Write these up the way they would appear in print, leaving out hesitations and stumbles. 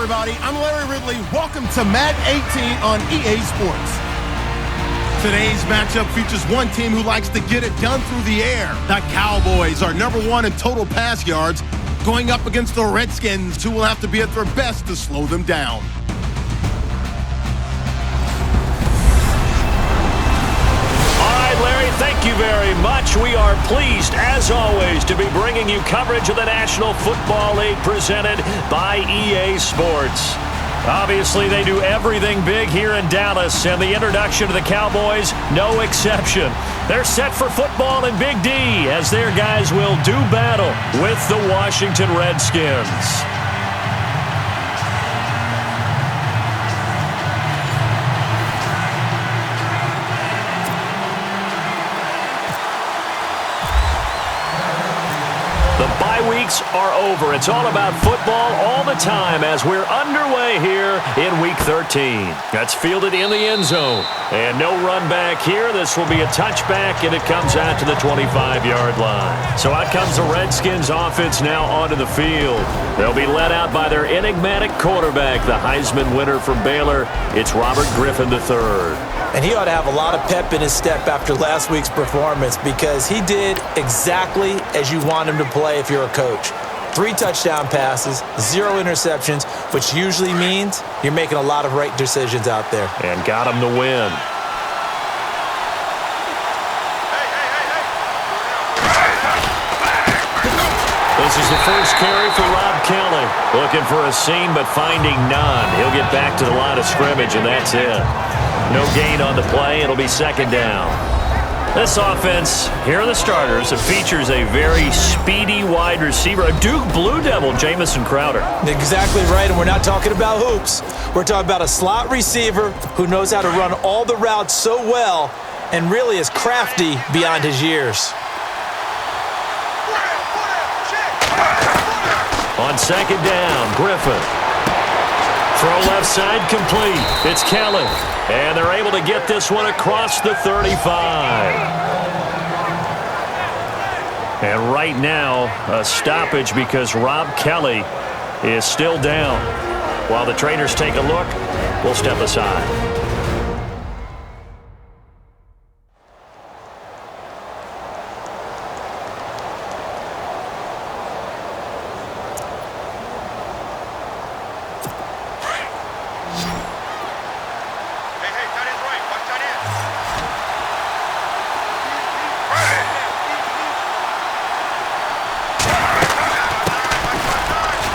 everybody. I'm Larry Ridley. Welcome to Madden 18 on EA Sports. Today's matchup features one team who likes to get it done through the air. The Cowboys are #1 in total pass yards, going up against the Redskins, who will have to be at their best to slow them down. Larry, thank you very much. We are pleased, as always, to be bringing you coverage of the National Football League presented by EA Sports. Obviously, they do everything big here in Dallas, and the introduction to the Cowboys, no exception. They're set for football in Big D, as their guys will do battle with the Washington Redskins. Weeks are over. It's all about football all the time as we're underway here in Week 13. That's fielded in the end zone. And no run back here. This will be a touchback, and it comes out to the 25-yard line. So out comes the Redskins offense now onto the field. They'll be led out by their enigmatic quarterback, the Heisman winner from Baylor. It's Robert Griffin III. And he ought to have a lot of pep in his step after last week's performance, because he did exactly as you want him to play if you're a coach. 3 touchdown passes, 0 interceptions, which usually means you're making a lot of right decisions out there. And got him the win. This is the first carry for Rob Kelly. Looking for a seam, but finding none. He'll get back to the line of scrimmage, and that's it. No gain on the play. It'll be second down. This offense, here are the starters. It features a very speedy wide receiver, a Duke Blue Devil, Jamison Crowder. Exactly right, and we're not talking about hoops. We're talking about a slot receiver who knows how to run all the routes so well and really is crafty beyond his years. On second down, Griffin. Throw left side complete. It's Kelly. And they're able to get this one across the 35. And right now, a stoppage because Rob Kelly is still down. While the trainers take a look, we'll step aside.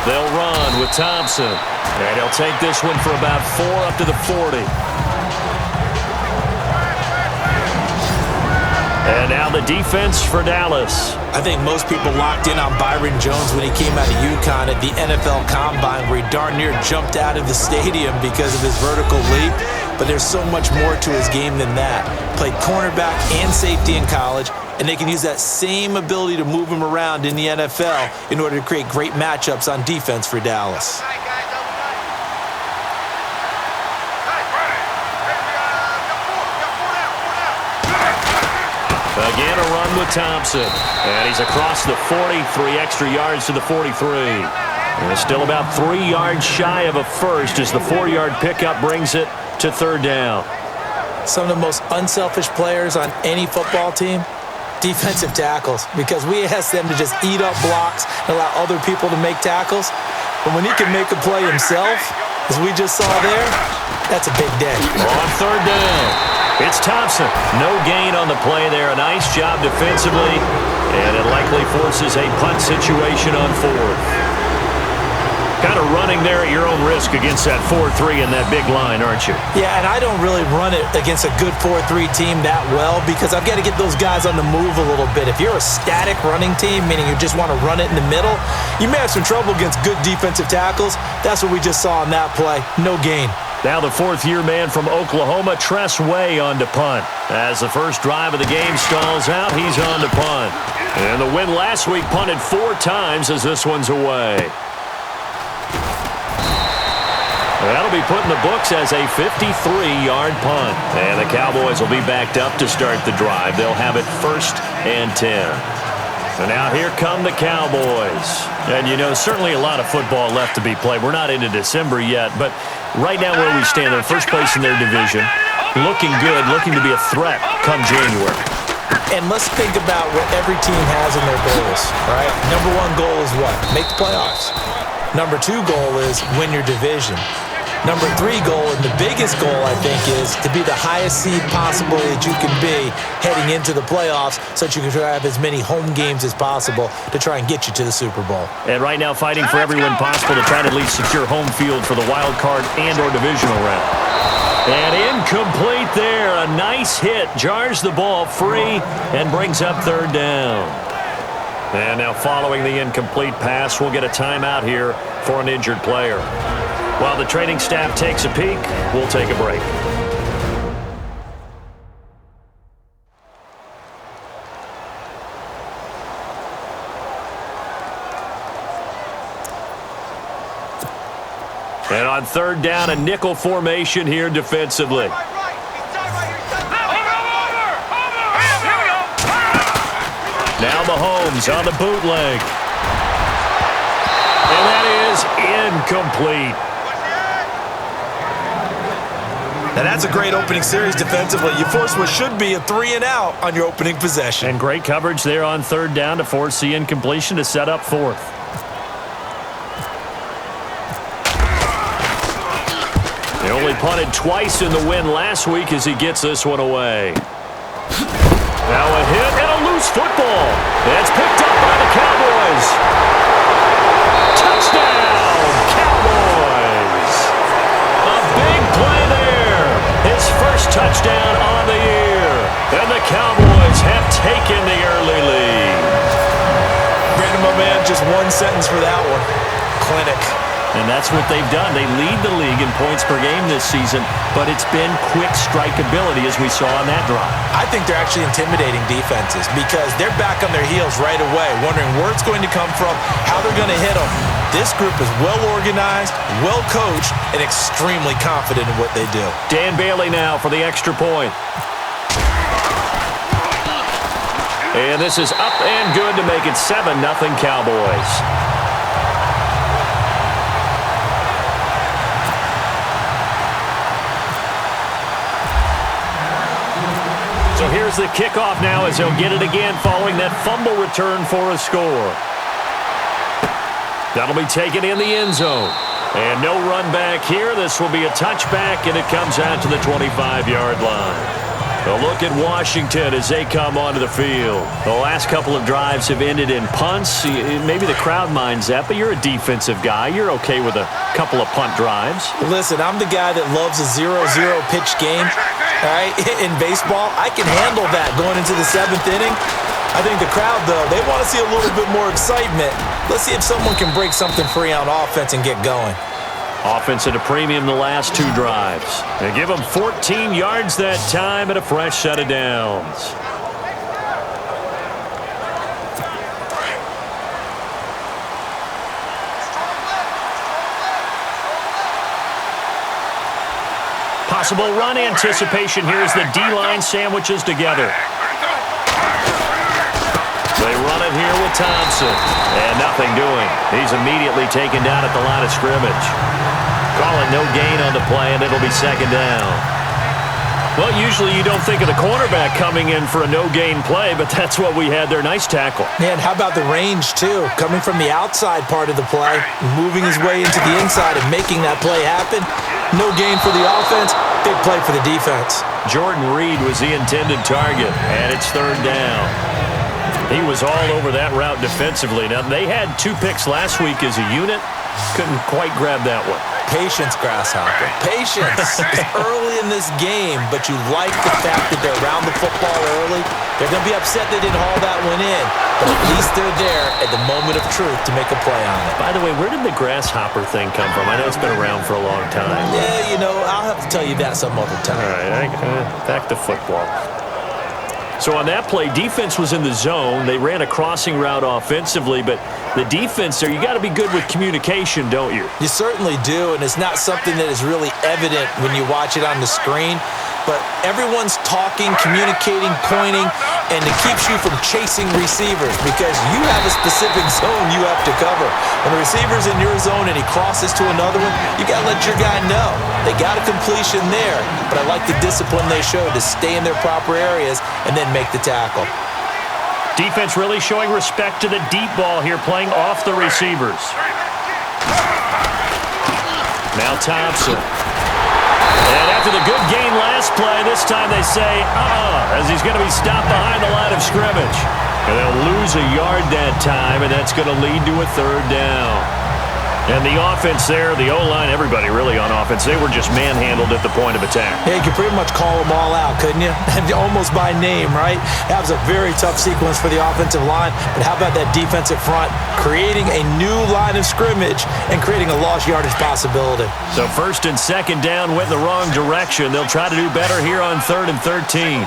They'll run with Thompson. And he'll take this one for about 4 up to the 40. And now the defense for Dallas. I think most people locked in on Byron Jones when he came out of UConn at the NFL Combine, where he darn near jumped out of the stadium because of his vertical leap. But there's so much more to his game than that. Played cornerback and safety in college, and they can use that same ability to move him around in the NFL in order to create great matchups on defense for Dallas. Again, a run with Thompson. And he's across the 40, 3 extra yards to the 43. And it's still about 3 yards shy of a first as the 4-yard pickup brings it to third down. Some of the most unselfish players on any football team, defensive tackles, because we ask them to just eat up blocks and allow other people to make tackles. But when he can make a play himself, as we just saw there, that's a big day. On third down. It's Thompson. No gain on the play there. A nice job defensively, and it likely forces a punt situation on 4th. Kind of running there at your own risk against that 4-3 and that big line, aren't you? Yeah, and I don't really run it against a good 4-3 team that well, because I've got to get those guys on the move a little bit. If you're a static running team, meaning you just want to run it in the middle, you may have some trouble against good defensive tackles. That's what we just saw on that play. No gain. Now the 4th-year man from Oklahoma, Tress Way, on to punt. As the first drive of the game stalls out, he's on to punt. And the win last week punted 4 times as this one's away. That'll be put in the books as a 53-yard punt. And the Cowboys will be backed up to start the drive. They'll have it 1st and 10. And now here come the Cowboys. And, you know, certainly a lot of football left to be played. We're not into December yet, but right now where we stand, they're first place in their division, looking good, looking to be a threat come January. And let's think about what every team has in their goals, right? Number one goal is what? Make the playoffs. Number two goal is win your division. Number three goal, and the biggest goal, I think, is to be the highest seed possible that you can be heading into the playoffs so that you can have as many home games as possible to try and get you to the Super Bowl. And right now fighting for every win possible to try to at least secure home field for the wild card and or divisional round. And incomplete there. A nice hit. Jars the ball free and brings up third down. And now following the incomplete pass, we'll get a timeout here for an injured player. While the training staff takes a peek, we'll take a break. And on third down, a nickel formation here defensively. Now Mahomes on the bootleg. And that is incomplete. Now that's a great opening series defensively. You force what should be a 3-and-out on your opening possession. And great coverage there on third down to force the incompletion to set up fourth. They only punted twice in the win last week as he gets this one away. Now a hit and a loose football. That's picked up by the Cowboys. Touchdown, Cowboys. A big play there. His first touchdown on the year. And the Cowboys have taken the early lead. Brandon, my man, just one sentence for that one. Clinic. And that's what they've done. They lead the league in points per game this season, but it's been quick strikeability as we saw on that drive. I think they're actually intimidating defenses because they're back on their heels right away, wondering where it's going to come from, how they're going to hit them. This group is well organized, well coached, and extremely confident in what they do. Dan Bailey now for the extra point. And this is up and good to make it 7-0 Cowboys. So here's the kickoff now as he'll get it again following that fumble return for a score. That'll be taken in the end zone. And no run back here. This will be a touchback, and it comes out to the 25-yard line. A look at Washington as they come onto the field. The last couple of drives have ended in punts. Maybe the crowd minds that, but you're a defensive guy. You're okay with a couple of punt drives. Listen, I'm the guy that loves a 0-0 pitch game. All right, in baseball, I can handle that going into the 7th inning. I think the crowd, though, they want to see a little bit more excitement. Let's see if someone can break something free on offense and get going. Offense at a premium the last two drives. They give them 14 yards that time and a fresh set of downs. Possible run anticipation here as the D-line sandwiches together. They run it here with Thompson. And nothing doing. He's immediately taken down at the line of scrimmage. Call it no gain on the play, and it'll be second down. Well, usually you don't think of the cornerback coming in for a no-gain play, but that's what we had there. Nice tackle. Man, how about the range, too? Coming from the outside part of the play, moving his way into the inside and making that play happen. No gain for the offense, big play for the defense. Jordan Reed was the intended target, and it's third down. He was all over that route defensively. Now, they had 2 picks last week as a unit. Couldn't quite grab that one. Patience, Grasshopper. Patience. It's early in this game, but you like the fact that they're around the football early. They're going to be upset they didn't haul that one in, but at least they're there at the moment of truth to make a play on it. By the way, where did the grasshopper thing come from? I know it's been around for a long time. Yeah, you know, I'll have to tell you that some other time. All right, back to football. So on that play, defense was in the zone. They ran a crossing route offensively, but the defense there, you got to be good with communication, don't you? You certainly do, and it's not something that is really evident when you watch it on the screen. but everyone's talking, communicating, pointing, and it keeps you from chasing receivers because you have a specific zone you have to cover. When the receiver's in your zone and he crosses to another one, you got to let your guy know. They got a completion there, but I like the discipline they showed to stay in their proper areas and then make the tackle. Defense really showing respect to the deep ball here, playing off the receivers. Now Thompson. And after the good gain last play, this time they say, as he's going to be stopped behind the line of scrimmage. And they'll lose a yard that time, and that's going to lead to a third down. And the offense there, the O-line, everybody really on offense, they were just manhandled at the point of attack. Yeah, you could pretty much call them all out, couldn't you? Almost by name, right? That was a very tough sequence for the offensive line, but how about that defensive front creating a new line of scrimmage and creating a lost yardage possibility? So first and second down went the wrong direction. They'll try to do better here on 3rd and 13.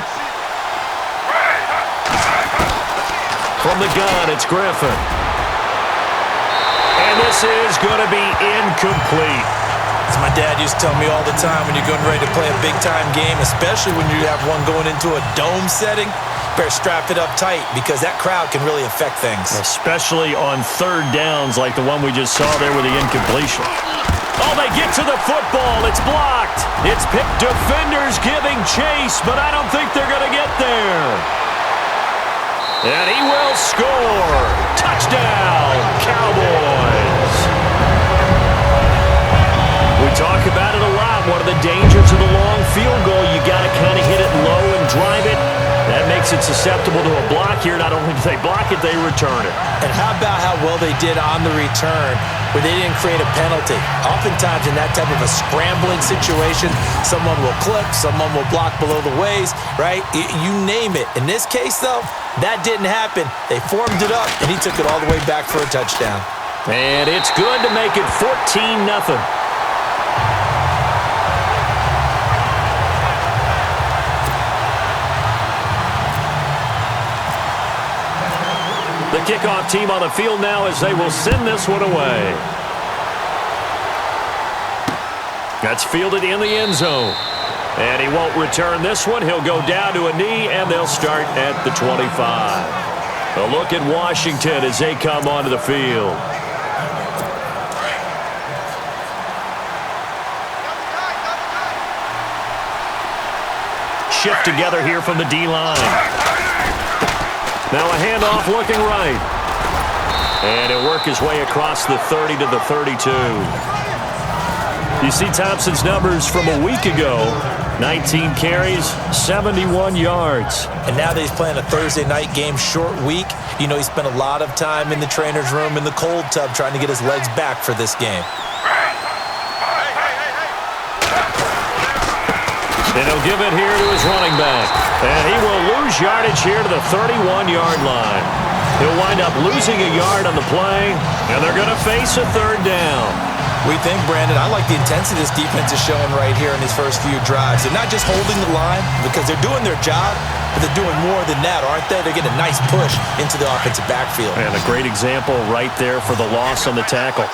From the gun, it's Griffin. And this is going to be incomplete. As my dad used to tell me all the time, when you're getting ready to play a big-time game, especially when you have one going into a dome setting, better strap it up tight because that crowd can really affect things. Especially on third downs like the one we just saw there with the incompletion. Oh, they get to the football. It's blocked. It's picked. Defenders giving chase, but I don't think they're going to get there. And he will score. Touchdown, Cowboys. We talk about it a lot. One of the dangers of the long field goal, you got to kind of hit it low and drive it. That makes it susceptible to a block here. Not only do they block it, they return it. And how about how well they did on the return where they didn't create a penalty? Oftentimes in that type of a scrambling situation, someone will clip, someone will block below the waist, right? You name it. In this case, though, that didn't happen. They formed it up, and he took it all the way back for a touchdown. And it's good to make it 14-0. The kickoff team on the field now as they will send this one away. That's fielded in the end zone. And he won't return this one. He'll go down to a knee, and they'll start at the 25. A look at Washington as they come onto the field. Shift together here from the D-line. Now a handoff looking right. And he'll work his way across the 30 to the 32. You see Thompson's numbers from a week ago. 19 carries, 71 yards. And now that he's playing a Thursday night game, short week, you know he spent a lot of time in the trainer's room in the cold tub trying to get his legs back for this game. And he'll give it here to his running back. And he will lose yardage here to the 31-yard line. He'll wind up losing a yard on the play, and they're going to face a third down. We think, Brandon, I like the intensity this defense is showing right here in these first few drives. They're not just holding the line because they're doing their job, but they're doing more than that, aren't they? They're getting a nice push into the offensive backfield. And a great example right there for the loss on the tackle.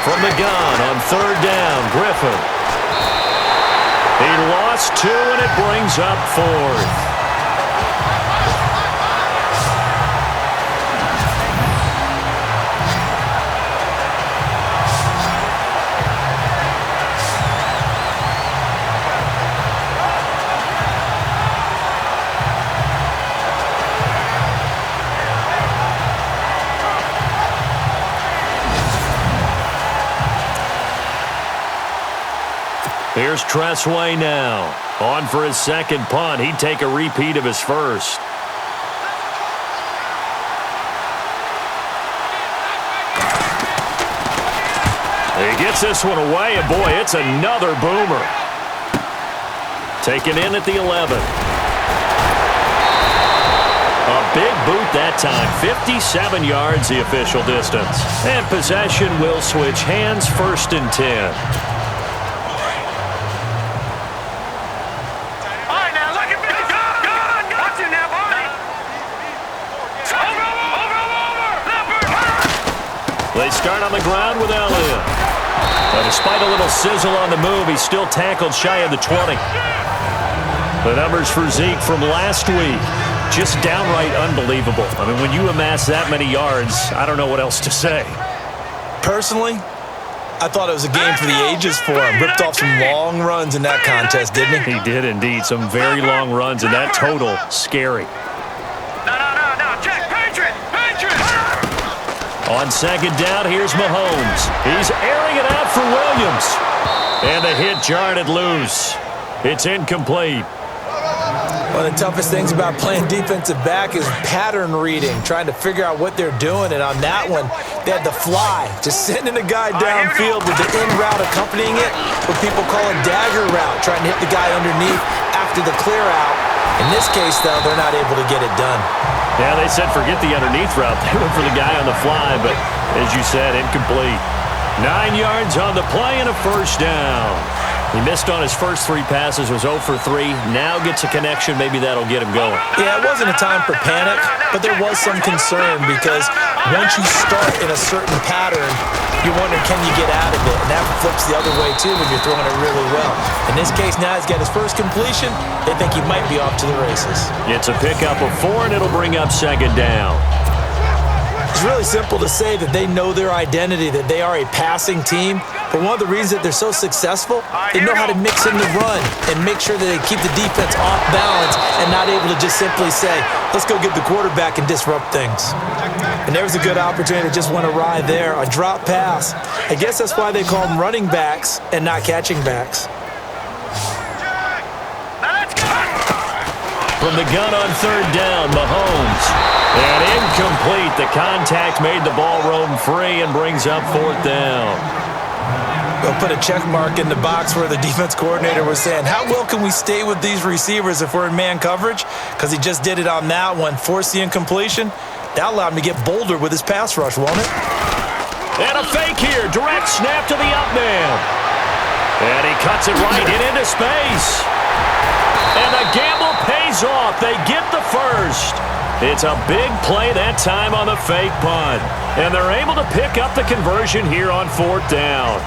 From the gun on third down, Griffin. He lost 2, and it brings up 4th. Here's Tressway now. On for his second punt. He'd take a repeat of his first. He gets this one away, and boy, it's another boomer. Taken in at the 11. A big boot that time. 57 yards the official distance. And possession will switch hands, 1st and 10. They start on the ground with Elliott. But despite a little sizzle on the move, he's still tackled shy of the 20. The numbers for Zeke from last week, just downright unbelievable. I mean, when you amass that many yards, I don't know what else to say. Personally, I thought it was a game for the ages for him. Ripped off some long runs in that contest, didn't he? He did indeed. Some very long runs, and that total, scary. No, check, Patriot! On second down, here's Mahomes. He's airing it out for Williams. And the hit jarred it loose. It's incomplete. One of the toughest things about playing defensive back is pattern reading, trying to figure out what they're doing. And on that one, they had the fly, just sending a guy downfield with the in route accompanying it, what people call a dagger route, trying to hit the guy underneath after the clear out. In this case, though, they're not able to get it done. Yeah, they said forget the underneath route. They went for the guy on the fly, but as you said, incomplete. 9 yards on the play and a first down. He missed on his first 3 passes, was 0 for 3. Now gets a connection. Maybe that'll get him going. Yeah, it wasn't a time for panic, but there was some concern because once you start in a certain pattern, you wonder, can you get out of it? And that flips the other way, too, when you're throwing it really well. In this case, now he's got his first completion. They think he might be off to the races. It's a pickup of 4, and it'll bring up second down. It's really simple to say that they know their identity, that they are a passing team. But one of the reasons that they're so successful, they know how to mix in the run and make sure that they keep the defense off balance and not able to just simply say, let's go get the quarterback and disrupt things. And there was a good opportunity that just went awry there, a drop pass. I guess that's why they call them running backs and not catching backs. From the gun on third down, Mahomes. And incomplete. The contact made the ball roam free and brings up fourth down. They'll put a check mark in the box where the defense coordinator was saying, how well can we stay with these receivers if we're in man coverage? Because he just did it on that one, forced the incompletion. That allowed him to get bolder with his pass rush, won't it? And a fake here. Direct snap to the up man. And he cuts it right into space. And the gamble pays off. They get the first. It's a big play that time on the fake punt. And they're able to pick up the conversion here on fourth down.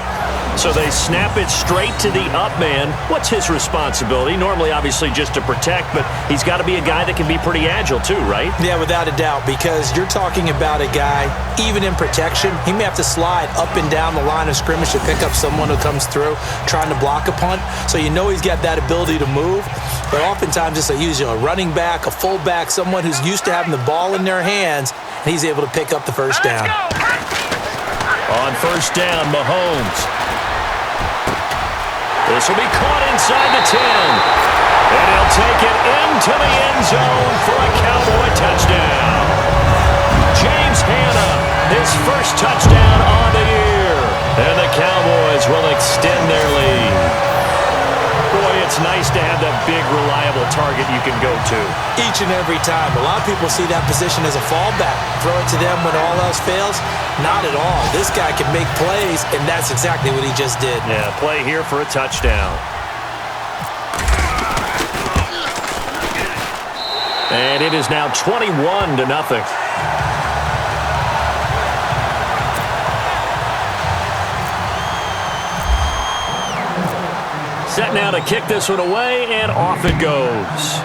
So they snap it straight to the up man. What's his responsibility? Normally, obviously, just to protect, but he's got to be a guy that can be pretty agile too, right? Yeah, without a doubt, because you're talking about a guy, even in protection, he may have to slide up and down the line of scrimmage to pick up someone who comes through trying to block a punt. So you know he's got that ability to move, but oftentimes it's usually a running back, a fullback, someone who's used to having the ball in their hands, and he's able to pick up the first down. On first down, Mahomes. This will be caught inside the 10. And he'll take it into the end zone for a Cowboy touchdown. James Hanna, his first touchdown on the year. And the Cowboys will extend their lead. Boy, it's nice to have that big, reliable target you can go to. Each and every time. A lot of people see that position as a fallback. Throw it to them when all else fails. Not at all. This guy can make plays, and that's exactly what he just did. Yeah, play here for a touchdown. And it is now 21-0. Set now to kick this one away, and off it goes.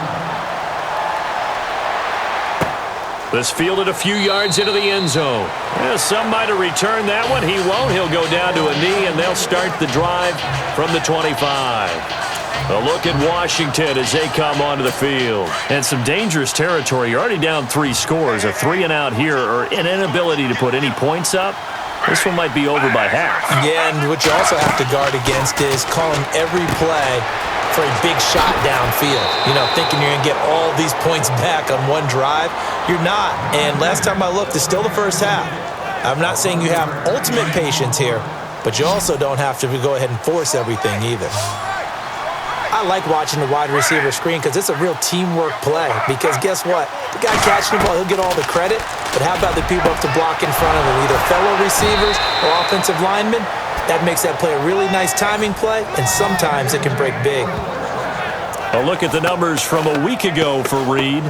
This fielded a few yards into the end zone. Yeah, some might have returned that one. He won't. He'll go down to a knee, and they'll start the drive from the 25. A look at Washington as they come onto the field. And some dangerous territory. You're already down 3 scores. A 3-and-out here, or an inability to put any points up. This one might be over by half. Yeah, and what you also have to guard against is calling every play for a big shot downfield. You know, thinking you're going to get all these points back on one drive. You're not. And last time I looked, it's still the first half. I'm not saying you have ultimate patience here, but you also don't have to go ahead and force everything either. I like watching the wide receiver screen because it's a real teamwork play. Because guess what? The guy catching the ball, he'll get all the credit. But how about the people up to block in front of him, either fellow receivers or offensive linemen? That makes that play a really nice timing play, and sometimes it can break big. A look at the numbers from a week ago for Reed.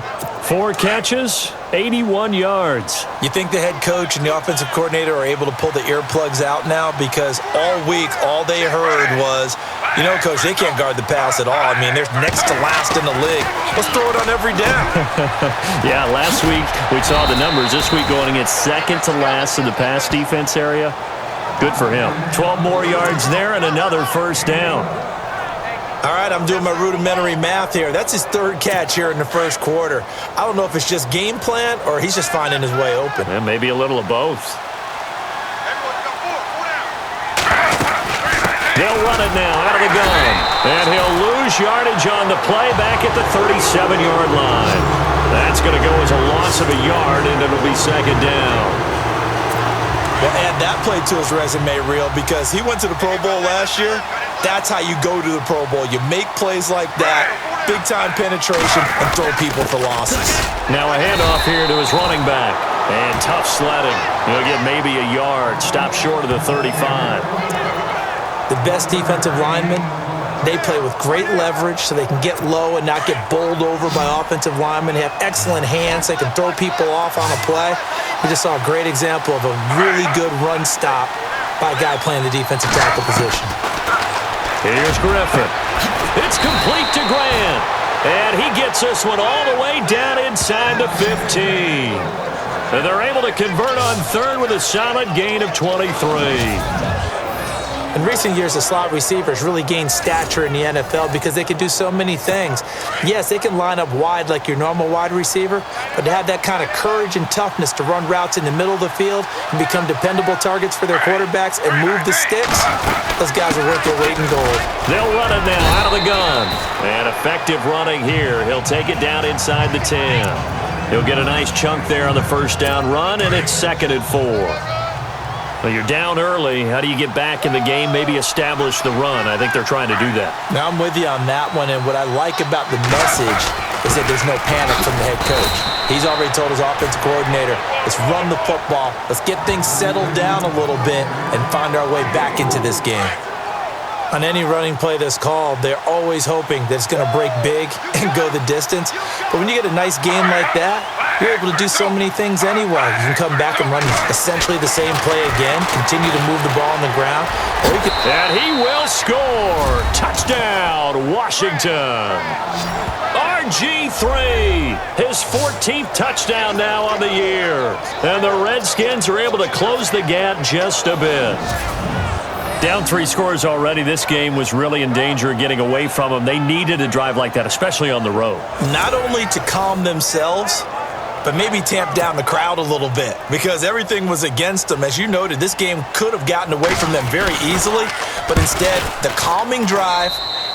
4 catches, 81 yards. You think the head coach and the offensive coordinator are able to pull the earplugs out now? Because all week, all they heard was, you know, Coach, they can't guard the pass at all. I mean, they're next to last in the league. Let's throw it on every down. Yeah, last week we saw the numbers. This week going against second to last in the pass defense area. Good for him. 12 more yards there and another first down. All right, I'm doing my rudimentary math here. That's his 3rd catch here in the first quarter. I don't know if it's just game plan or he's just finding his way open. And maybe a little of both. They'll run it now out of the gun. And he'll lose yardage on the play back at the 37-yard line. That's going to go as a loss of a yard, and it'll be second down. Well, add that play to his resume reel because he went to the Pro Bowl last year. That's how you go to the Pro Bowl. You make plays like that, big-time penetration, and throw people for losses. Now a handoff here to his running back. And tough sledding. He'll get maybe a yard. Stop short of the 35. The best defensive linemen, they play with great leverage so they can get low and not get bowled over by offensive linemen. They have excellent hands. They can throw people off on a play. We just saw a great example of a really good run stop by a guy playing the defensive tackle position. Here's Griffin. It's complete to Grant. And he gets this one all the way down inside the 15. And they're able to convert on 3rd with a solid gain of 23. In recent years, the slot receivers really gained stature in the NFL because they can do so many things. Yes, they can line up wide like your normal wide receiver, but to have that kind of courage and toughness to run routes in the middle of the field and become dependable targets for their quarterbacks and move the sticks, those guys are worth their weight in gold. They'll run it now out of the gun. And effective running here. He'll take it down inside the 10. He'll get a nice chunk there on the first down run, and it's 2nd and 4. Well, you're down early. How do you get back in the game, maybe establish the run? I think they're trying to do that. Now, I'm with you on that one, and what I like about the message is that there's no panic from the head coach. He's already told his offensive coordinator, let's run the football, let's get things settled down a little bit and find our way back into this game. On any running play that's called, they're always hoping that it's going to break big and go the distance. But when you get a nice game like that, you're able to do so many things anyway. You can come back and run essentially the same play again, continue to move the ball on the ground. Or you can... And he will score. Touchdown, Washington. RG3, his 14th touchdown now on the year. And the Redskins are able to close the gap just a bit. Down 3 scores already. This game was really in danger of getting away from them. They needed a drive like that, especially on the road. Not only to calm themselves, but maybe tamp down the crowd a little bit because everything was against them. As you noted, this game could have gotten away from them very easily, but instead, the calming drive,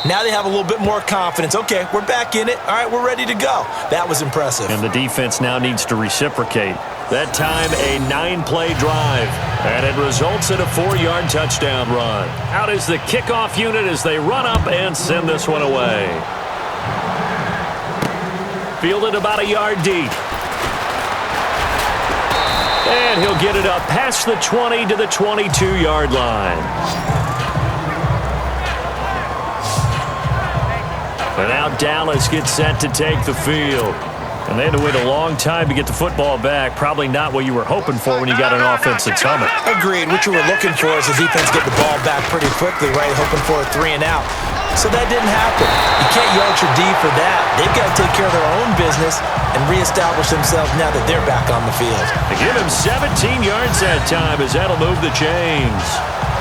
now they have a little bit more confidence. Okay, we're back in it. All right, we're ready to go. That was impressive. And the defense now needs to reciprocate. That time, a 9-play drive, and it results in a 4-yard touchdown run. Out is the kickoff unit as they run up and send this one away. Fielded about a yard deep. And he'll get it up past the 20 to the 22-yard line. And now Dallas gets set to take the field. And they had to wait a long time to get the football back. Probably not what you were hoping for when you got an offense that's humming. Agreed. What you were looking for is the defense get the ball back pretty quickly, right? Hoping for a 3 and out. So that didn't happen. You can't yell at your D for that. They've got to take care of their own business and reestablish themselves now that they're back on the field. They give him 17 yards that time as that'll move the chains.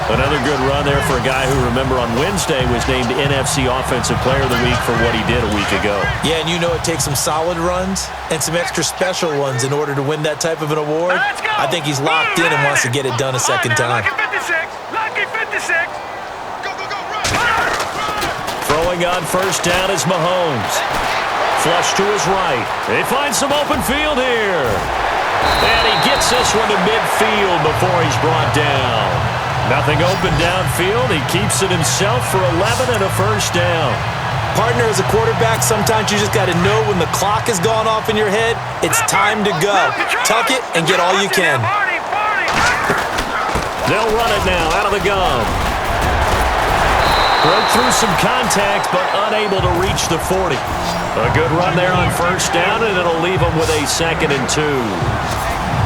Another good run there for a guy who, remember, on Wednesday was named NFC Offensive Player of the Week for what he did a week ago. Yeah, and you know it takes some solid runs and some extra special ones in order to win that type of an award. I think he's locked in and wants to get it done a second time. Lucky 56. Go, run. Throwing on first down is Mahomes. Flush to his right. They find some open field here. And he gets this one to midfield before he's brought down. Nothing open downfield. He keeps it himself for 11 and a first down. Partner, as a quarterback, sometimes you just got to know when the clock has gone off in your head, it's time to go. Tuck it and get all you can. They'll run it now out of the gun. Broke through some contact, but unable to reach the 40. A good run there on first down, and it'll leave them with a 2nd and 2.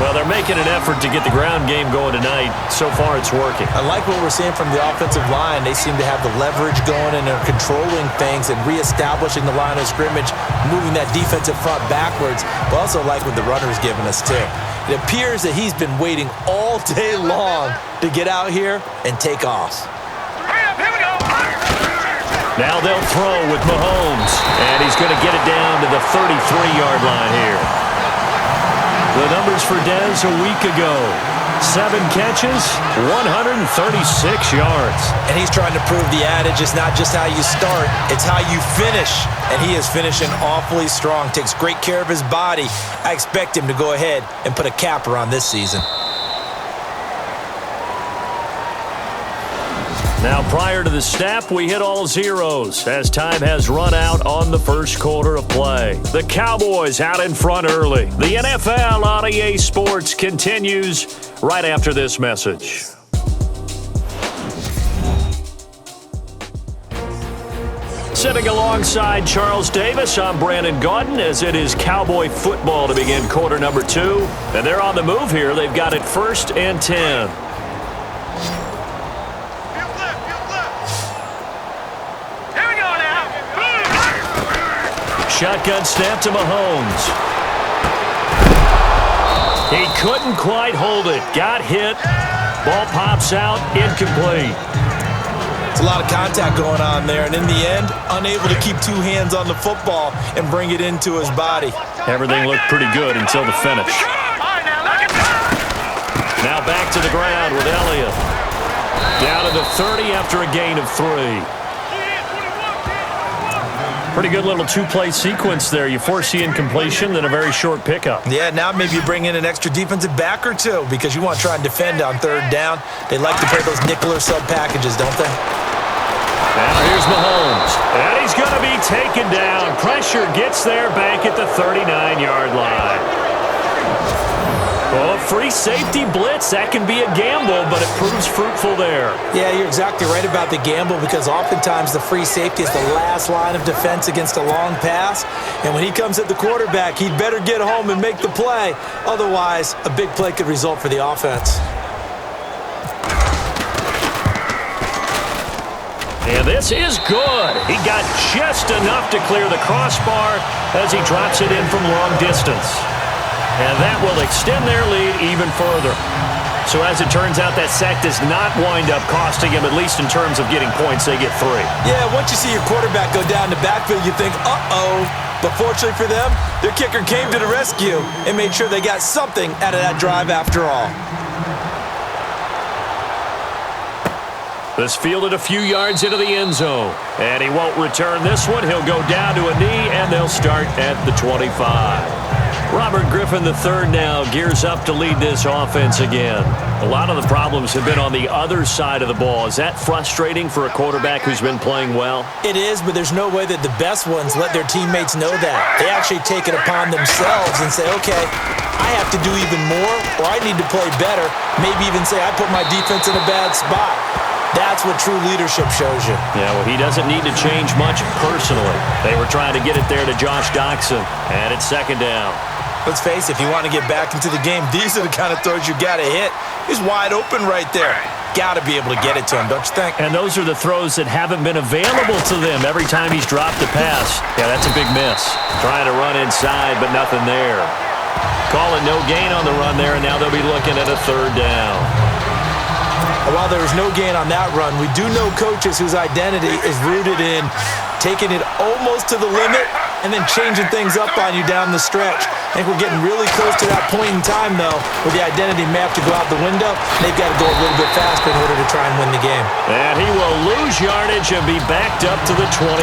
Well, they're making an effort to get the ground game going tonight. So far, it's working. I like what we're seeing from the offensive line. They seem to have the leverage going, and they're controlling things and reestablishing the line of scrimmage, moving that defensive front backwards. But also like what the runner's giving us, too. It appears that he's been waiting all day long to get out here and take off. Here we go. Now they'll throw with Mahomes, and he's going to get it down to the 33-yard line here. The numbers for Dez a week ago: 7 catches, 136 yards. And he's trying to prove the adage is not just how you start, it's how you finish. And he is finishing awfully strong, takes great care of his body. I expect him to go ahead and put a capper on this season. Now, prior to the snap, we hit all zeros as time has run out on the first quarter of play. The Cowboys out in front early. The NFL on EA Sports continues right after this message. Sitting alongside Charles Davis, I'm Brandon Gaudin as it is Cowboy football to begin quarter number 2. And they're on the move here. They've got it 1st and 10. Shotgun snap to Mahomes. He couldn't quite hold it. Got hit. Ball pops out. Incomplete. It's a lot of contact going on there, and in the end, unable to keep 2 hands on the football and bring it into his body. Everything looked pretty good until the finish. Now back to the ground with Elliott. Down to the 30 after a gain of 3. Pretty good little 2-play sequence there. You force the incompletion, then a very short pickup. Yeah, now maybe you bring in an extra defensive back or 2 because you want to try and defend on 3rd down. They like to play those nickel or sub packages, don't they? Now here's Mahomes, and he's going to be taken down. Pressure gets there back at the 39-yard line. Oh, free safety blitz. That can be a gamble, but it proves fruitful there. Yeah, you're exactly right about the gamble because oftentimes the free safety is the last line of defense against a long pass. And when he comes at the quarterback, he'd better get home and make the play. Otherwise, a big play could result for the offense. And this is good. He got just enough to clear the crossbar as he drops it in from long distance. And that will extend their lead even further. So as it turns out, that sack does not wind up costing him, at least in terms of getting points. They get 3. Yeah, once you see your quarterback go down the backfield, you think, uh-oh. But fortunately for them, their kicker came to the rescue and made sure they got something out of that drive after all. This fielded a few yards into the end zone. And he won't return this one. He'll go down to a knee, and they'll start at the 25. Robert Griffin III now gears up to lead this offense again. A lot of the problems have been on the other side of the ball. Is that frustrating for a quarterback who's been playing well? It is, but there's no way that the best ones let their teammates know that. They actually take it upon themselves and say, okay, I have to do even more, or I need to play better. Maybe even say I put my defense in a bad spot. That's what true leadership shows you. Yeah, well, he doesn't need to change much personally. They were trying to get it there to Josh Doxson, and it's 2nd down. Let's face it, if you want to get back into the game, these are the kind of throws you got to hit. He's wide open right there. Got to be able to get it to him, don't you think? And those are the throws that haven't been available to them every time he's dropped a pass. Yeah, that's a big miss. Trying to run inside, but nothing there. Calling no gain on the run there, and now they'll be looking at a 3rd down. While there was no gain on that run, we do know coaches whose identity is rooted in taking it almost to the limit and then changing things up on you down the stretch. I think we're getting really close to that point in time, though, where the identity may have to go out the window. They've got to go a little bit faster in order to try and win the game. And he will lose yardage and be backed up to the 24.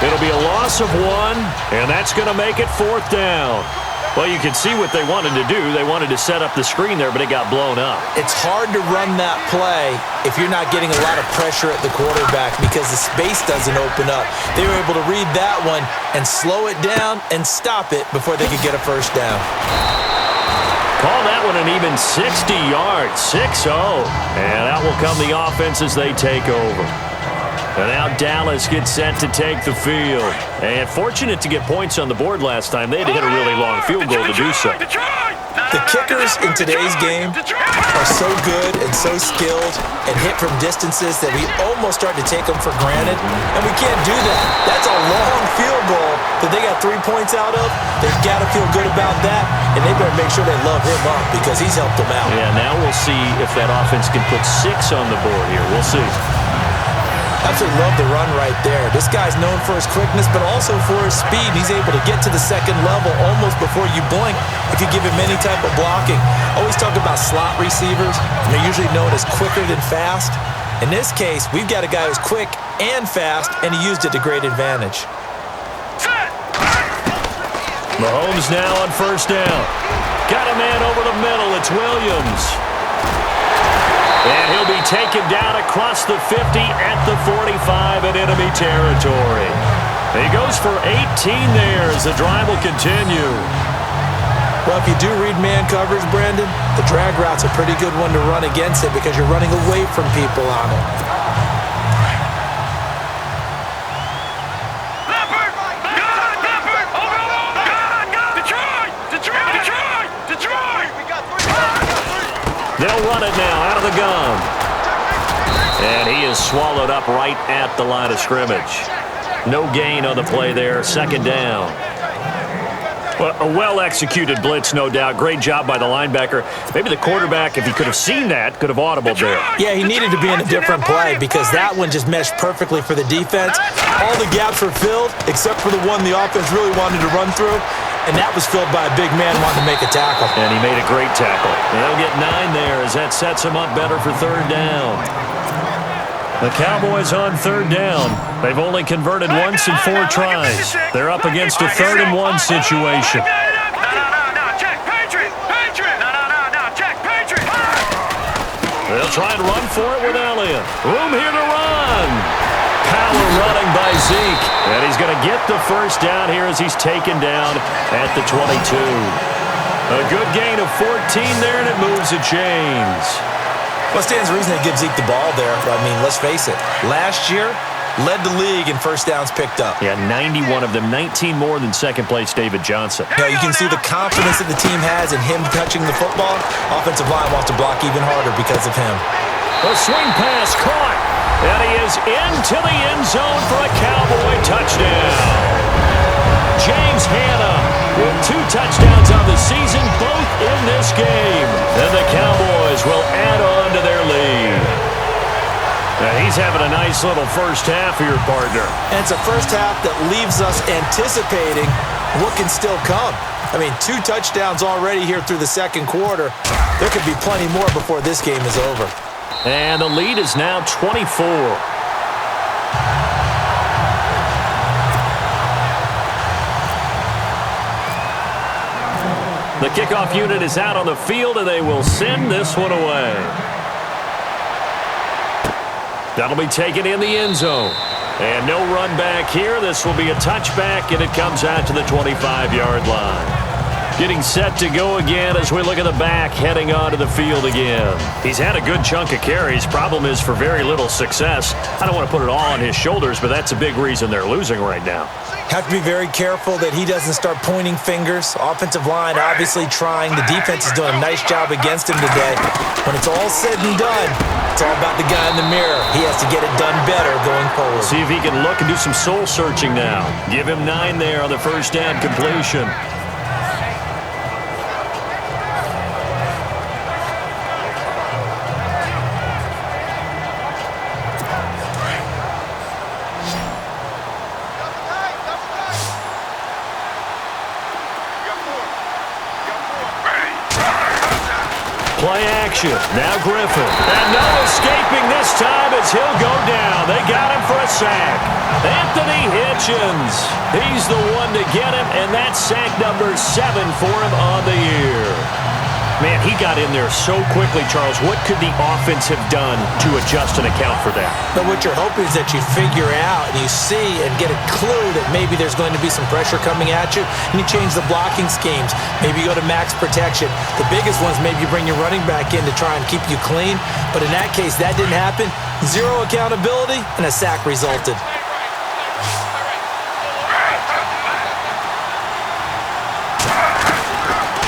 It'll be a loss of 1, and that's going to make it 4th down. Well, you can see what they wanted to do. They wanted to set up the screen there, but it got blown up. It's hard to run that play if you're not getting a lot of pressure at the quarterback because the space doesn't open up. They were able to read that one and slow it down and stop it before they could get a 1st down. Call that one an even 60 yards, 6-0. And out will come the offense as they take over. And now Dallas gets set to take the field. And fortunate to get points on the board last time. They had to hit a really long field goal to do so. The kickers in today's game are so good and so skilled and hit from distances that we almost start to take them for granted, and we can't do that. That's a long field goal that they got 3 points out of. They've got to feel good about that, and they better make sure they love him up because he's helped them out. Yeah, now we'll see if that offense can put 6 on the board here. We'll see. Absolutely love the run right there. This guy's known for his quickness, but also for his speed. He's able to get to the second level almost before you blink if you give him any type of blocking. Always talk about slot receivers, and they're usually known as quicker than fast. In this case, we've got a guy who's quick and fast, and he used it to great advantage. Mahomes now on first down. Got a man over the middle. It's Williams. And he'll be taken down across the 50 at the 45 in enemy territory. He goes for 18 there as the drive will continue. Well, if you do read man coverage, Brandon, the drag route's a pretty good one to run against it because you're running away from people on it. They'll run it now out of the gun. And he is swallowed up right at the line of scrimmage. No gain on the play there. Second down. Well, a well-executed blitz, no doubt. Great job by the linebacker. Maybe the quarterback, if he could have seen that, could have audibled there. Yeah, he needed to be in a different play because that one just meshed perfectly for the defense. All the gaps were filled except for the one the offense really wanted to run through. And that was filled by a big man wanting to make a tackle. And he made a great tackle. They'll get 9 there as that sets him up better for third down. The Cowboys on third down. They've only converted once in 4 tries. They're up against a 3rd and 1 situation. They'll try and run for it with Elliott. Room here to run. Power running by Zeke. And he's going to get the first down here as he's taken down at the 22. A good gain of 14 there, and it moves the chains. What stands to reason they give Zeke the ball there? I mean, let's face it. Last year, led the league in first downs picked up. Yeah, 91 of them, 19 more than second-place David Johnson. Now, you can see the confidence that the team has in him touching the football. Offensive line wants to block even harder because of him. A swing pass caught, and he is into the end zone for a Cowboy touchdown. James Hanna with 2 touchdowns on the season, both in this game. And the Cowboys will add on to their lead. Now he's having a nice little first half here, partner. And it's a first half that leaves us anticipating what can still come. I mean, 2 touchdowns already here through the second quarter. There could be plenty more before this game is over. And the lead is now 24. The kickoff unit is out on the field, and they will send this one away. That'll be taken in the end zone. And no run back here. This will be a touchback, and it comes out to the 25-yard line. Getting set to go again as we look at the back heading onto the field again. He's had a good chunk of carries. Problem is for very little success. I don't want to put it all on his shoulders, but that's a big reason they're losing right now. Have to be very careful that he doesn't start pointing fingers. Offensive line obviously trying. The defense is doing a nice job against him today. When it's all said and done, it's all about the guy in the mirror. He has to get it done better going forward. See if he can look and do some soul searching now. Give him 9 there on the first down completion. Play action. Now Griffin. And no escaping this time as he'll go down. They got him for a sack. Anthony Hitchens. He's the one to get him, and that's sack number 7 for him on the year. Man, he got in there so quickly, Charles. What could the offense have done to adjust and account for that? But what you're hoping is that you figure out and you see and get a clue that maybe there's going to be some pressure coming at you, and you change the blocking schemes. Maybe you go to max protection. The biggest ones, maybe you bring your running back in to try and keep you clean. But in that case, that didn't happen. Zero accountability, and a sack resulted.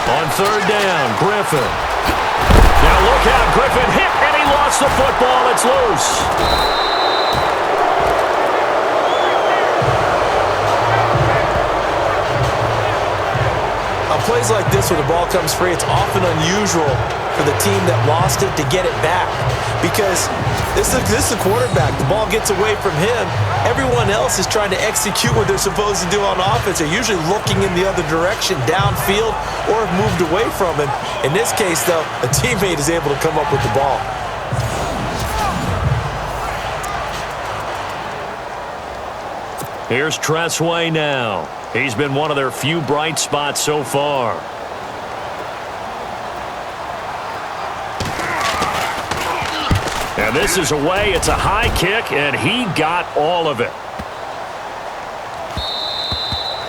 On third down, Griffin. Now look out, Griffin hit, and he lost the football. It's loose. On plays like this where the ball comes free, it's often unusual for the team that lost it to get it back. Because this is the quarterback. The ball gets away from him. Everyone else is trying to execute what they're supposed to do on offense. They're usually looking in the other direction, downfield, or have moved away from him. In this case, though, a teammate is able to come up with the ball. Here's Tressway now. He's been one of their few bright spots so far. And this is away. It's a high kick, and he got all of it.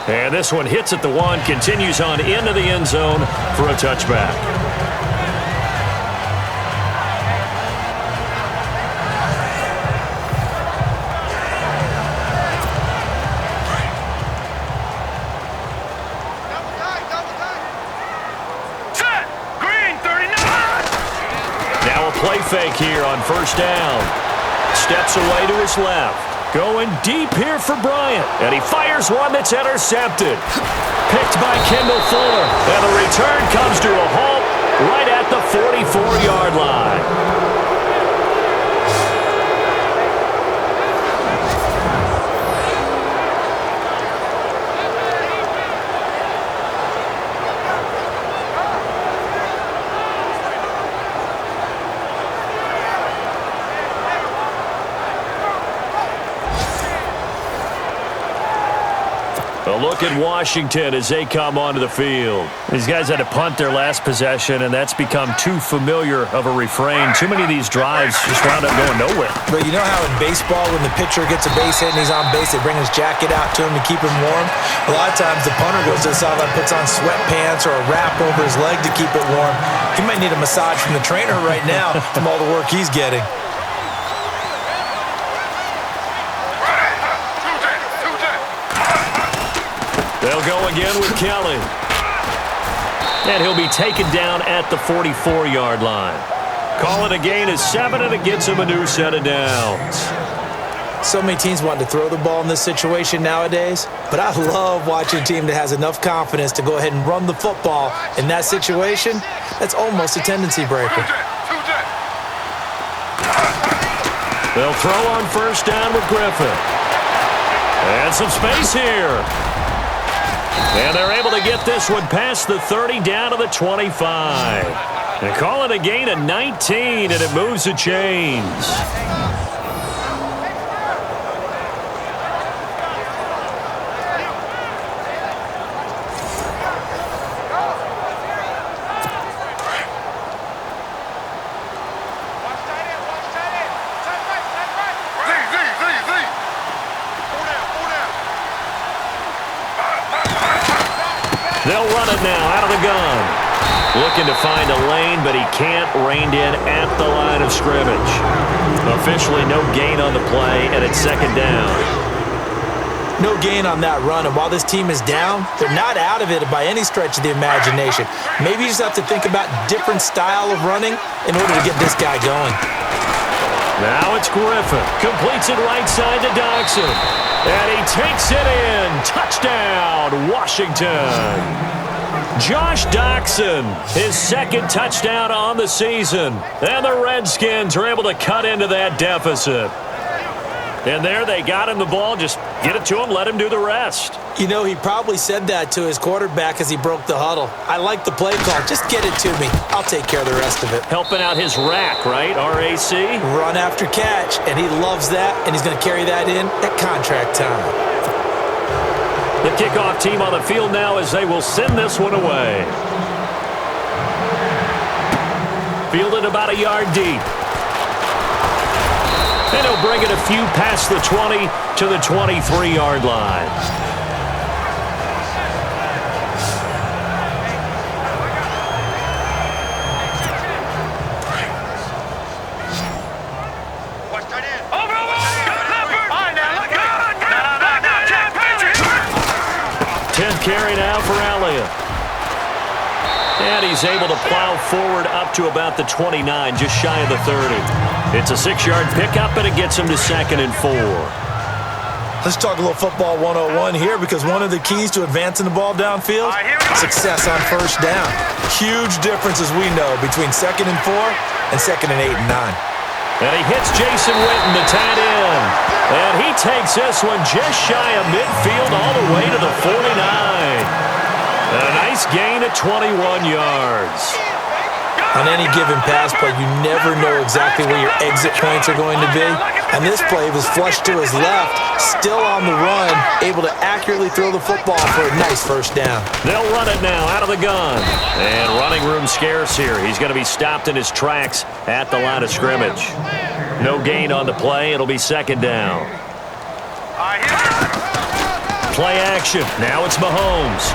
And this one hits at the one, continues on into the end zone for a touchback. Play fake here on first down. Steps away to his left. Going deep here for Bryant. And he fires one that's intercepted. Picked by Kendall Fuller. And the return comes to a halt right at the 44-yard line. A look at Washington as they come onto the field. These guys had to punt their last possession, and that's become too familiar of a refrain. Too many of these drives just wound up going nowhere. But you know how in baseball, when the pitcher gets a base hit and he's on base, they bring his jacket out to him to keep him warm? A lot of times the punter goes to the sideline, puts on sweatpants or a wrap over his leg to keep it warm. He might need a massage from the trainer right now from all the work he's getting. They'll go again with Kelly. And he'll be taken down at the 44-yard line. Call it a gain of 7, and it gets him a new set of downs. So many teams want to throw the ball in this situation nowadays, but I love watching a team that has enough confidence to go ahead and run the football. In that situation, that's almost a tendency breaker. They'll throw on first down with Griffin. And some space here. And they're able to get this one past the 30 down to the 25. And call it a gain of 19, and it moves the chains. They'll run it now out of the gun. Looking to find a lane, but he can't. Reined in at the line of scrimmage. Officially no gain on the play, and it's second down. No gain on that run, and while this team is down, they're not out of it by any stretch of the imagination. Maybe you just have to think about different style of running in order to get this guy going. Now it's Griffin. Completes it right side to Doxson. And he takes it in. Touchdown, Washington. Josh Doxson, his second touchdown on the season. And the Redskins are able to cut into that deficit. And there they got him the ball. Just get it to him, let him do the rest. You know, he probably said that to his quarterback as he broke the huddle. I like the play call. Just get it to me. I'll take care of the rest of it. Helping out his rack, right? RAC? Run after catch, and he loves that, and he's going to carry that in at contract time. The kickoff team on the field now as they will send this one away. Fielded about a yard deep. And he'll bring it a few past the 20 to the 23-yard line. Carry now for Elliott. And he's able to plow forward up to about the 29, just shy of the 30. It's a 6-yard pickup, and it gets him to 2nd and 4. Let's talk a little football 101 here, because one of the keys to advancing the ball downfield, success on first down. Huge difference, as we know, between 2nd and 4 and 2nd and 8 and 9. And he hits Jason Witten, the tight end. And he takes this one just shy of midfield all the way to the 49. A nice gain at 21 yards. On any given pass play, you never know exactly where your exit points are going to be. And this play was flushed to his left, still on the run, able to accurately throw the football for a nice first down. They'll run it now out of the gun. And running room scarce here. He's going to be stopped in his tracks at the line of scrimmage. No gain on the play. It'll be 2nd down. Play action. Now it's Mahomes.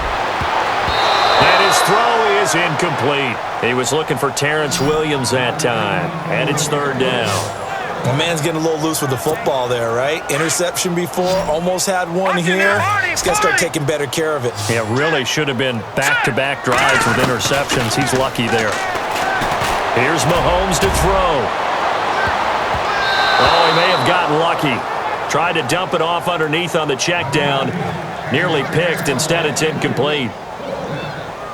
And his throw is incomplete. He was looking for Terrence Williams that time. And it's 3rd down. My man's getting a little loose with the football there, right? Interception before, almost had one here. He's got to start taking better care of it. Yeah, really should have been back-to-back drives with interceptions. He's lucky there. Here's Mahomes to throw. Oh, he may have gotten lucky. Tried to dump it off underneath on the check down. Nearly picked. Instead, it's incomplete.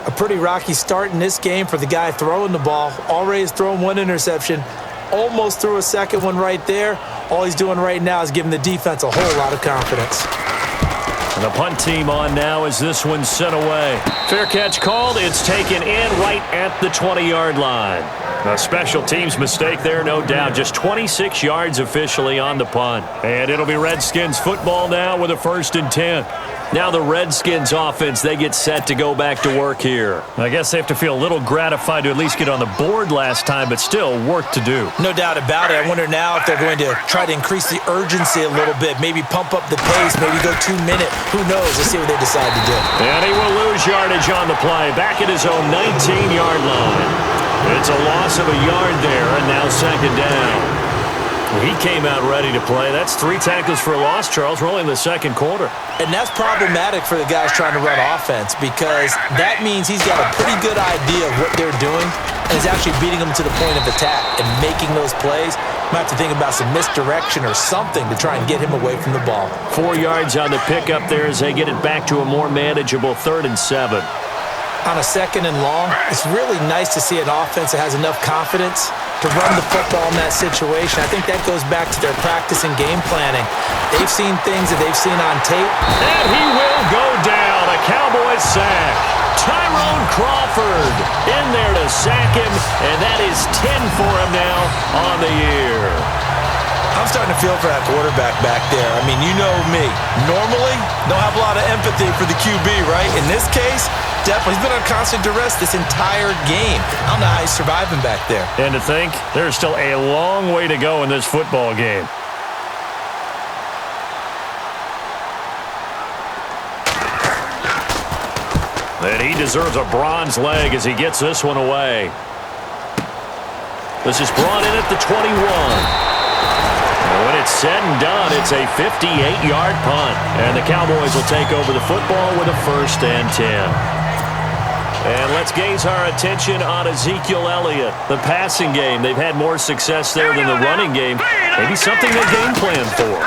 A pretty rocky start in this game for the guy throwing the ball. Already has thrown one interception. Almost threw a second one right there. All he's doing right now is giving the defense a whole lot of confidence. And the punt team on now as this one's sent away. Fair catch called. It's taken in right at the 20-yard line. A special teams mistake there, no doubt. Just 26 yards officially on the punt. And it'll be Redskins football now with a 1st and 10. Now the Redskins offense, they get set to go back to work here. I guess they have to feel a little gratified to at least get on the board last time, but still work to do. No doubt about it. I wonder now if they're going to try to increase the urgency a little bit, maybe pump up the pace, maybe go 2-minute. Who knows? Let's see what they decide to do. And he will lose yardage on the play, back at his own 19-yard line. It's a loss of a yard there, and now 2nd down. He came out ready to play. That's 3 tackles for a loss, Charles. We're only in the 2nd quarter. And that's problematic for the guys trying to run offense, because that means he's got a pretty good idea of what they're doing and is actually beating them to the point of attack and making those plays. Might have to think about some misdirection or something to try and get him away from the ball. 4 yards on the pickup there as they get it back to a more manageable 3rd and 7. On a 2nd and long, it's really nice to see an offense that has enough confidence to run the football in that situation. I think that goes back to their practice and game planning. They've seen things that they've seen on tape. And he will go down. A Cowboys sack. Tyrone Crawford in there to sack him, and that is 10 for him now on the year. I'm starting to feel for that quarterback back there. I mean, you know me. Normally, don't have a lot of empathy for the QB, right? In this case, definitely. He's been on constant duress this entire game. I don't know how he's surviving back there. And to think, there's still a long way to go in this football game. And he deserves a bronze leg as he gets this one away. This is brought in at the 21. When it's said and done, it's a 58-yard punt. And the Cowboys will take over the football with a 1st and 10. And let's gaze our attention on Ezekiel Elliott. The passing game, they've had more success there than the running game. Maybe something they game plan for.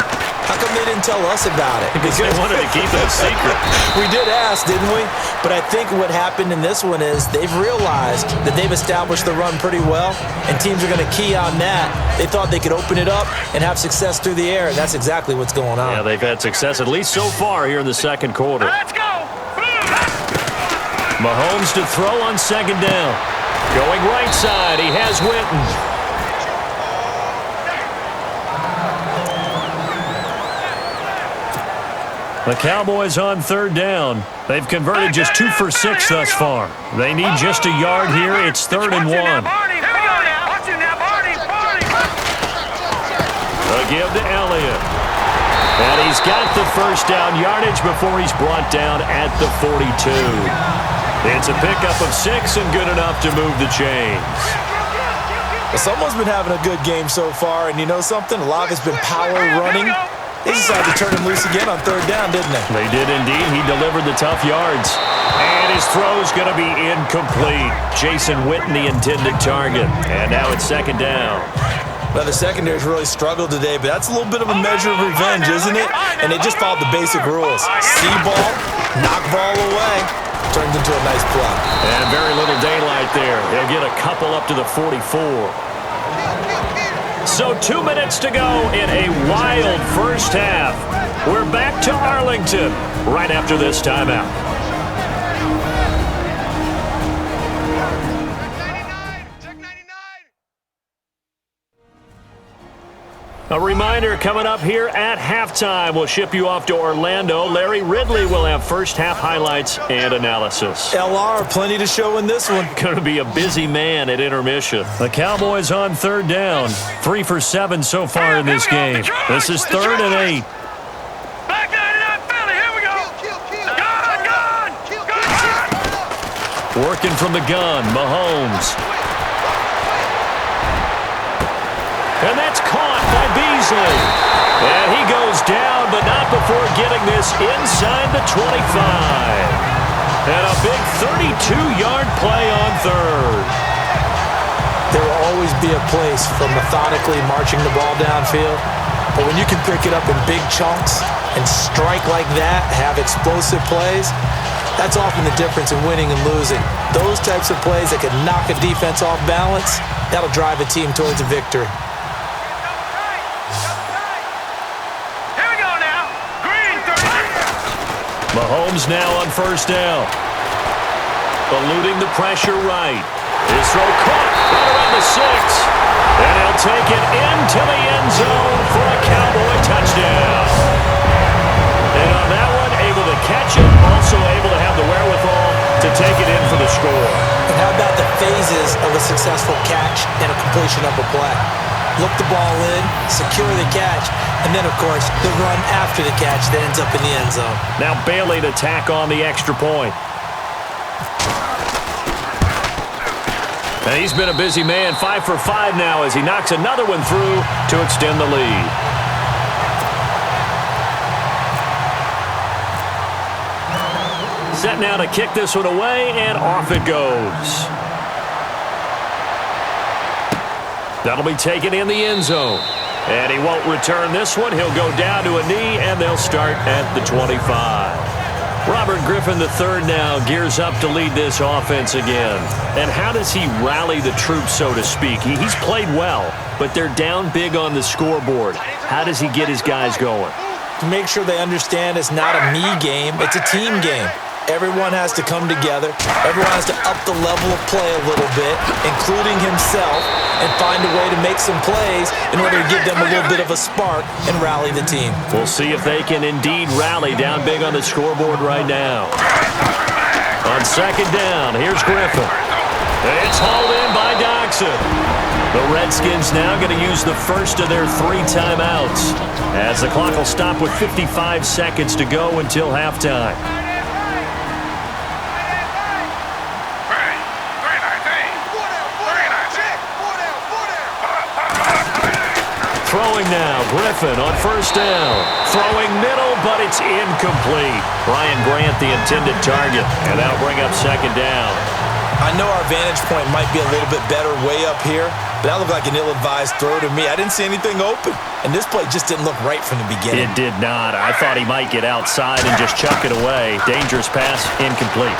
How come they didn't tell us about it? Because they wanted to keep it a secret. We did ask, didn't we? But I think what happened in this one is they've realized that they've established the run pretty well, and teams are going to key on that. They thought they could open it up and have success through the air, and that's exactly what's going on. Yeah, they've had success at least so far here in the 2nd quarter. Let's go! Mahomes to throw on 2nd down. Going right side, he has Witten. The Cowboys on 3rd down. They've converted just 2 for 6 thus far. They need just a yard here. It's 3rd and 1. A give to Elliott. And he's got the first down yardage before he's brought down at the 42. It's a pickup of 6 and good enough to move the chains. Well, someone's been having a good game so far, and you know something? A lot of it's been power running. They decided to turn him loose again on 3rd down, didn't they? They did indeed. He delivered the tough yards. And his throw's going to be incomplete. Jason Witten, the intended target. And now it's 2nd down. Well, the secondary's really struggled today, but that's a little bit of a measure of revenge, isn't it? And they just followed the basic rules. See ball, knock ball away. Turns into a nice play. And very little daylight there. He'll get a couple up to the 44. So 2 minutes to go in a wild first half. We're back to Arlington right after this timeout. A reminder coming up here at halftime. We'll ship you off to Orlando. Larry Ridley will have first half highlights and analysis. LR, plenty to show in this one. Going to be a busy man at intermission. The Cowboys on 3rd down. 3 for 7 so far in this game. This is 3rd and 8. Back 99 Philly, here we go. Gun. Working from the gun, Mahomes. And that's caught by Beasley. And he goes down, but not before getting this inside the 25. And a big 32-yard play on 3rd. There will always be a place for methodically marching the ball downfield. But when you can pick it up in big chunks and strike like that, have explosive plays, that's often the difference in winning and losing. Those types of plays that can knock a defense off balance, that'll drive a team towards a victory. Mahomes now on 1st down. Eluding the pressure right. His throw caught right around the 6. And he'll take it into the end zone for a Cowboy touchdown. And on that one, able to catch it, also able to have the wherewithal to take it in for the score. And how about the phases of a successful catch and a completion of a play? Look the ball in, secure the catch, and then, of course, the run after the catch that ends up in the end zone. Now Bailey to tack on the extra point. And he's been a busy man, 5 for 5 now as he knocks another one through to extend the lead. Set now to kick this one away, and off it goes. That'll be taken in the end zone. And he won't return this one. He'll go down to a knee, and they'll start at the 25. Robert Griffin III now gears up to lead this offense again. And how does he rally the troops, so to speak? He's played well, but they're down big on the scoreboard. How does he get his guys going? To make sure they understand it's not a me game, it's a team game. Everyone has to come together. Everyone has to up the level of play a little bit, including himself, and find a way to make some plays in order to give them a little bit of a spark and rally the team. We'll see if they can indeed rally down big on the scoreboard right now. On 2nd down, here's Griffin. It's hauled in by Doxson. The Redskins now going to use the first of their 3 timeouts as the clock will stop with 55 seconds to go until halftime. Throwing now, Griffin on 1st down. Throwing middle, but it's incomplete. Brian Grant, the intended target, and that'll bring up 2nd down. I know our vantage point might be a little bit better way up here, but that looked like an ill-advised throw to me. I didn't see anything open, and this play just didn't look right from the beginning. It did not. I thought he might get outside and just chuck it away. Dangerous pass, incomplete.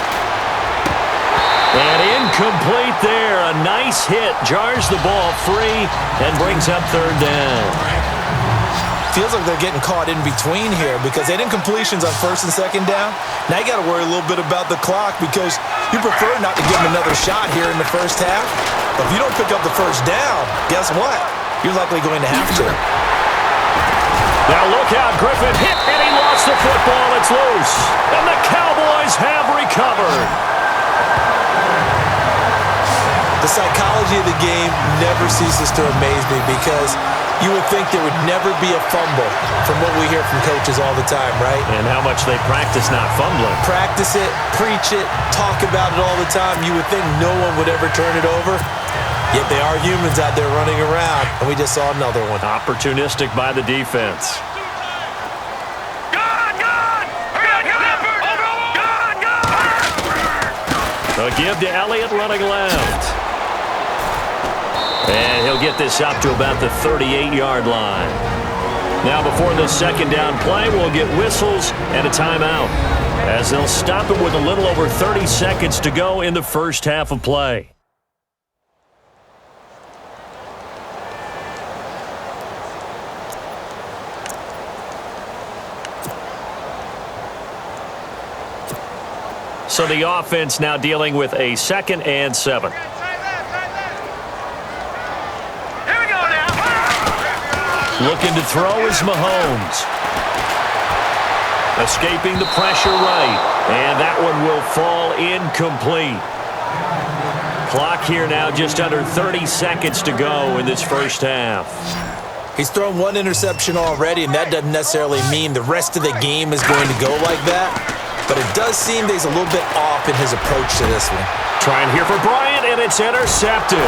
And incomplete there. A nice hit. Jars the ball free and brings up 3rd down. Feels like they're getting caught in between here because they didn't completions on 1st and 2nd down. Now you got to worry a little bit about the clock because you prefer not to give them another shot here in the first half. But if you don't pick up the 1st down, guess what? You're likely going to have to. Now look out. Griffin hit and he lost the football. It's loose. And the Cowboys have recovered. The psychology of the game never ceases to amaze me because you would think there would never be a fumble from what we hear from coaches all the time, right? And how much they practice not fumbling. Practice it, preach it, talk about it all the time. You would think no one would ever turn it over. Yet they are humans out there running around, and we just saw another one. Opportunistic by the defense. A give to Elliott running left. And he'll get this up to about the 38-yard line. Now before the second down play, we'll get whistles and a timeout, as they'll stop it with a little over 30 seconds to go in the first half of play. So the offense now dealing with a 2nd and 7. Here we go now. Looking to throw is Mahomes. Escaping the pressure right. And that one will fall incomplete. Clock here now just under 30 seconds to go in this first half. He's thrown one interception already, and that doesn't necessarily mean the rest of the game is going to go like that. But it does seem that he's a little bit off in his approach to this one. Trying here for Bryant, and it's intercepted.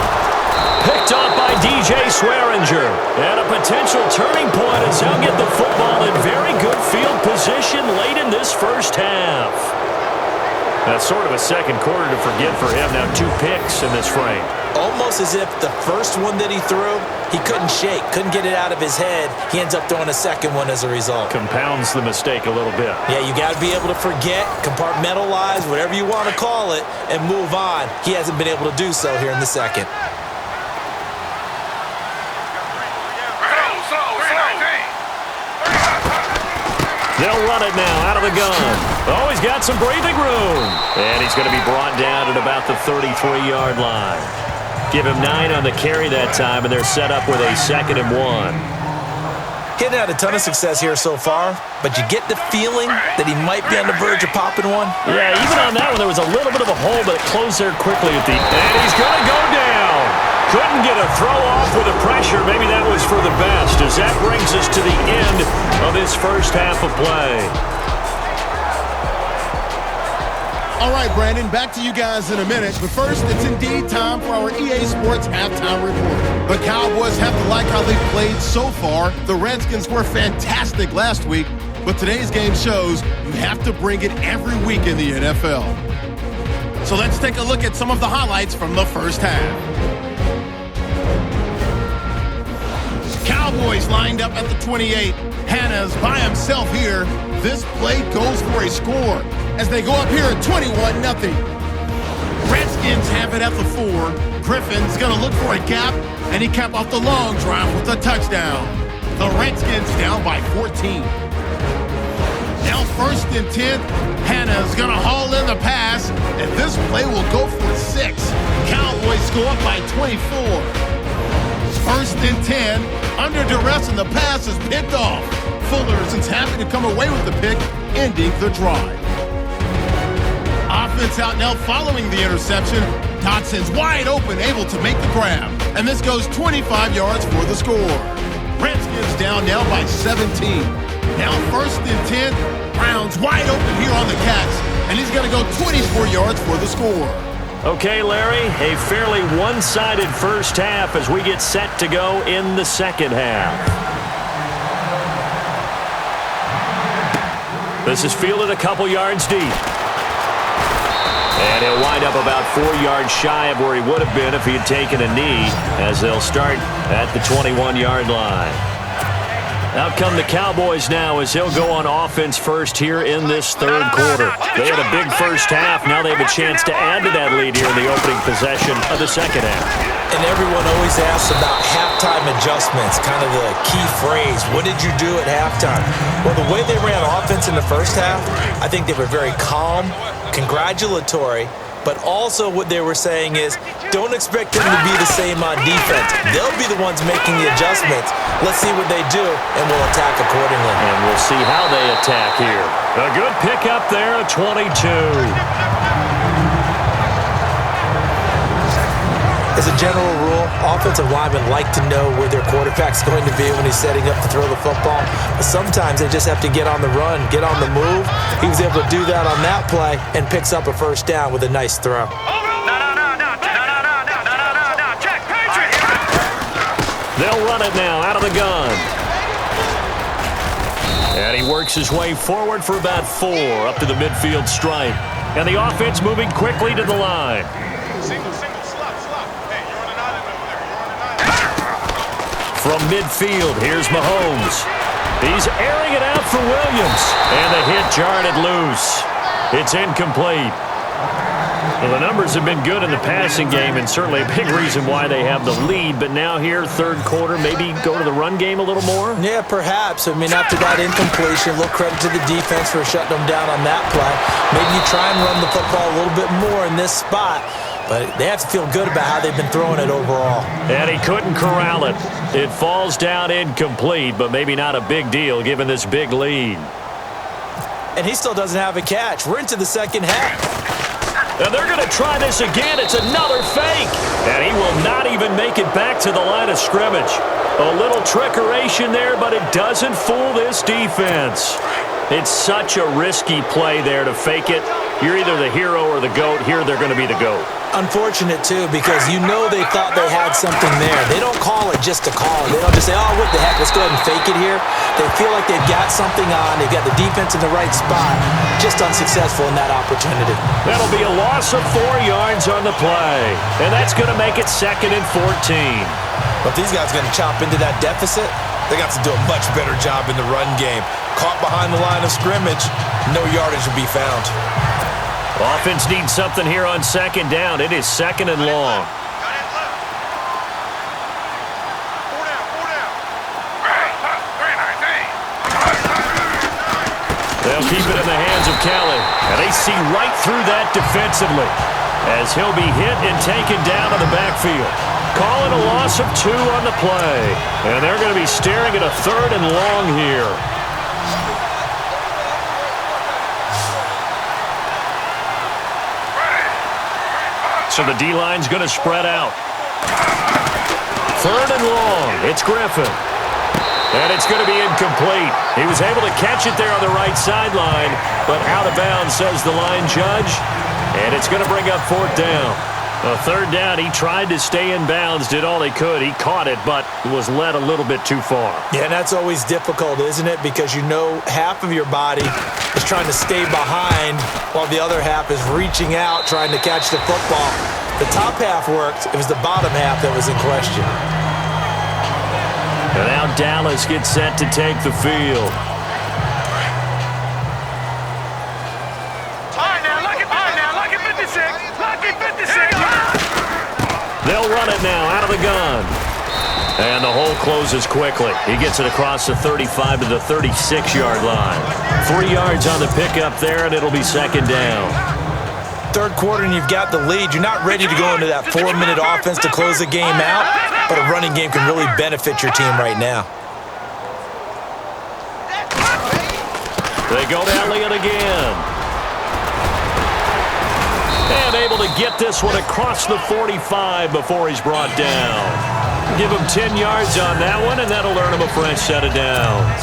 Picked up by DJ Swearinger. And a potential turning point as he'll get the football in very good field position late in this first half. That's sort of a second quarter to forget for him. Now 2 picks in this frame. Almost as if the first one that he threw, he couldn't shake, couldn't get it out of his head. He ends up throwing a second one as a result. Compounds the mistake a little bit. Yeah, you got to be able to forget, compartmentalize, whatever you want to call it, and move on. He hasn't been able to do so here in the second. They'll run it now out of the gun. Oh, he's got some breathing room. And he's going to be brought down at about the 33-yard line. Give him 9 on the carry that time, and they're set up with a 2nd and 1. He hasn't had a ton of success here so far, but you get the feeling that he might be on the verge of popping one. Yeah, even on that one, there was a little bit of a hole, but it closed there quickly at the end. And he's going to go down. Couldn't get a throw off with the pressure. Maybe that was for the best, as that brings us to the end of this first half of play. All right, Brandon, back to you guys in a minute. But first, it's indeed time for our EA Sports halftime report. The Cowboys have to like how they've played so far. The Redskins were fantastic last week, but today's game shows you have to bring it every week in the NFL. So let's take a look at some of the highlights from the first half. Cowboys lined up at the 28. Hannah's by himself here. This play goes for a score as they go up here at 21-0. Redskins have it at the 4. Griffin's going to look for a gap, and he capped off the long drive with a touchdown. The Redskins down by 14. Now 1st and 10. Hannah's going to haul in the pass, and this play will go for 6. Cowboys go up by 24. 1st and 10. Under duress, and the pass is picked off. Fuller's happy to come away with the pick, ending the drive. Offense out now following the interception. Dotson's wide open, able to make the grab. And this goes 25 yards for the score. Redskins down now by 17. Now 1st and 10. Brown's wide open here on the catch. And he's going to go 24 yards for the score. Okay, Larry, a fairly one-sided first half as we get set to go in the second half. This is fielded a couple yards deep. And he'll wind up about 4 yards shy of where he would have been if he had taken a knee, as they'll start at the 21-yard line. Out come the Cowboys now as he'll go on offense first here in this third quarter. They had a big first half. Now they have a chance to add to that lead here in the opening possession of the second half. And everyone always asks about halftime adjustments, kind of the key phrase. What did you do at halftime? Well, the way they ran offense in the first half, I think they were very calm, congratulatory, but also what they were saying is, don't expect them to be the same on defense. They'll be the ones making the adjustments. Let's see what they do, and we'll attack accordingly. And we'll see how they attack here. A good pickup there at 22. As a general rule, offensive linemen like to know where their quarterback's going to be when he's setting up to throw the football. But sometimes they just have to get on the run, get on the move. He was able to do that on that play and picks up a first down with a nice throw. They'll run it now out of the gun. And he works his way forward for about 4 up to the midfield stripe. And the offense moving quickly to the line. From midfield, here's Mahomes. He's airing it out for Williams. And the hit jarred it loose. It's incomplete. Well, the numbers have been good in the passing game, and certainly a big reason why they have the lead. But now here, third quarter, maybe go to the run game a little more? Yeah, perhaps. I mean, after that incompletion, a little credit to the defense for shutting them down on that play. Maybe you try and run the football a little bit more in this spot. But they have to feel good about how they've been throwing it overall. And he couldn't corral it. It falls down incomplete, but maybe not a big deal given this big lead. And he still doesn't have a catch. We're into the second half. And they're going to try this again. It's another fake. And he will not even make it back to the line of scrimmage. A little trickeration there, but it doesn't fool this defense. It's such a risky play there to fake it. You're either the hero or the GOAT. Here they're going to be the GOAT. Unfortunate, too, because you know they thought they had something there. They don't call it just to call it. They don't just say, oh, what the heck, let's go ahead and fake it here. They feel like they've got something on. They've got the defense in the right spot. Just unsuccessful in that opportunity. That'll be a loss of 4 yards on the play. And that's going to make it 2nd and 14. But if these guys are going to chop into that deficit, they got to do a much better job in the run game. Caught behind the line of scrimmage, no yardage to be found. Offense needs something here on 2nd down. It is 2nd and long. They'll keep it in the hands of Kelly. And they see right through that defensively as he'll be hit and taken down in the backfield. Call it a loss of 2 on the play. And they're going to be staring at a 3rd and long here. So the D-line's going to spread out. 3rd and long. It's Griffin. And it's going to be incomplete. He was able to catch it there on the right sideline, but out of bounds, says the line judge. And it's going to bring up 4th down. A 3rd down, he tried to stay in bounds, did all he could. He caught it, but was led a little bit too far. Yeah, and that's always difficult, isn't it? Because you know half of your body is trying to stay behind while the other half is reaching out, trying to catch the football. The top half worked. It was the bottom half that was in question. And now Dallas gets set to take the field. They'll run it now out of the gun. And the hole closes quickly. He gets it across the 35 to the 36-yard line. 3 yards on the pickup there, and it'll be 2nd down. Third quarter, and you've got the lead. You're not ready to go into that 4-minute offense to close the game out, but a running game can really benefit your team right now. They go to Elliott again. And able to get this one across the 45 before he's brought down. Give him 10 yards on that one, and that'll earn him a fresh set of downs.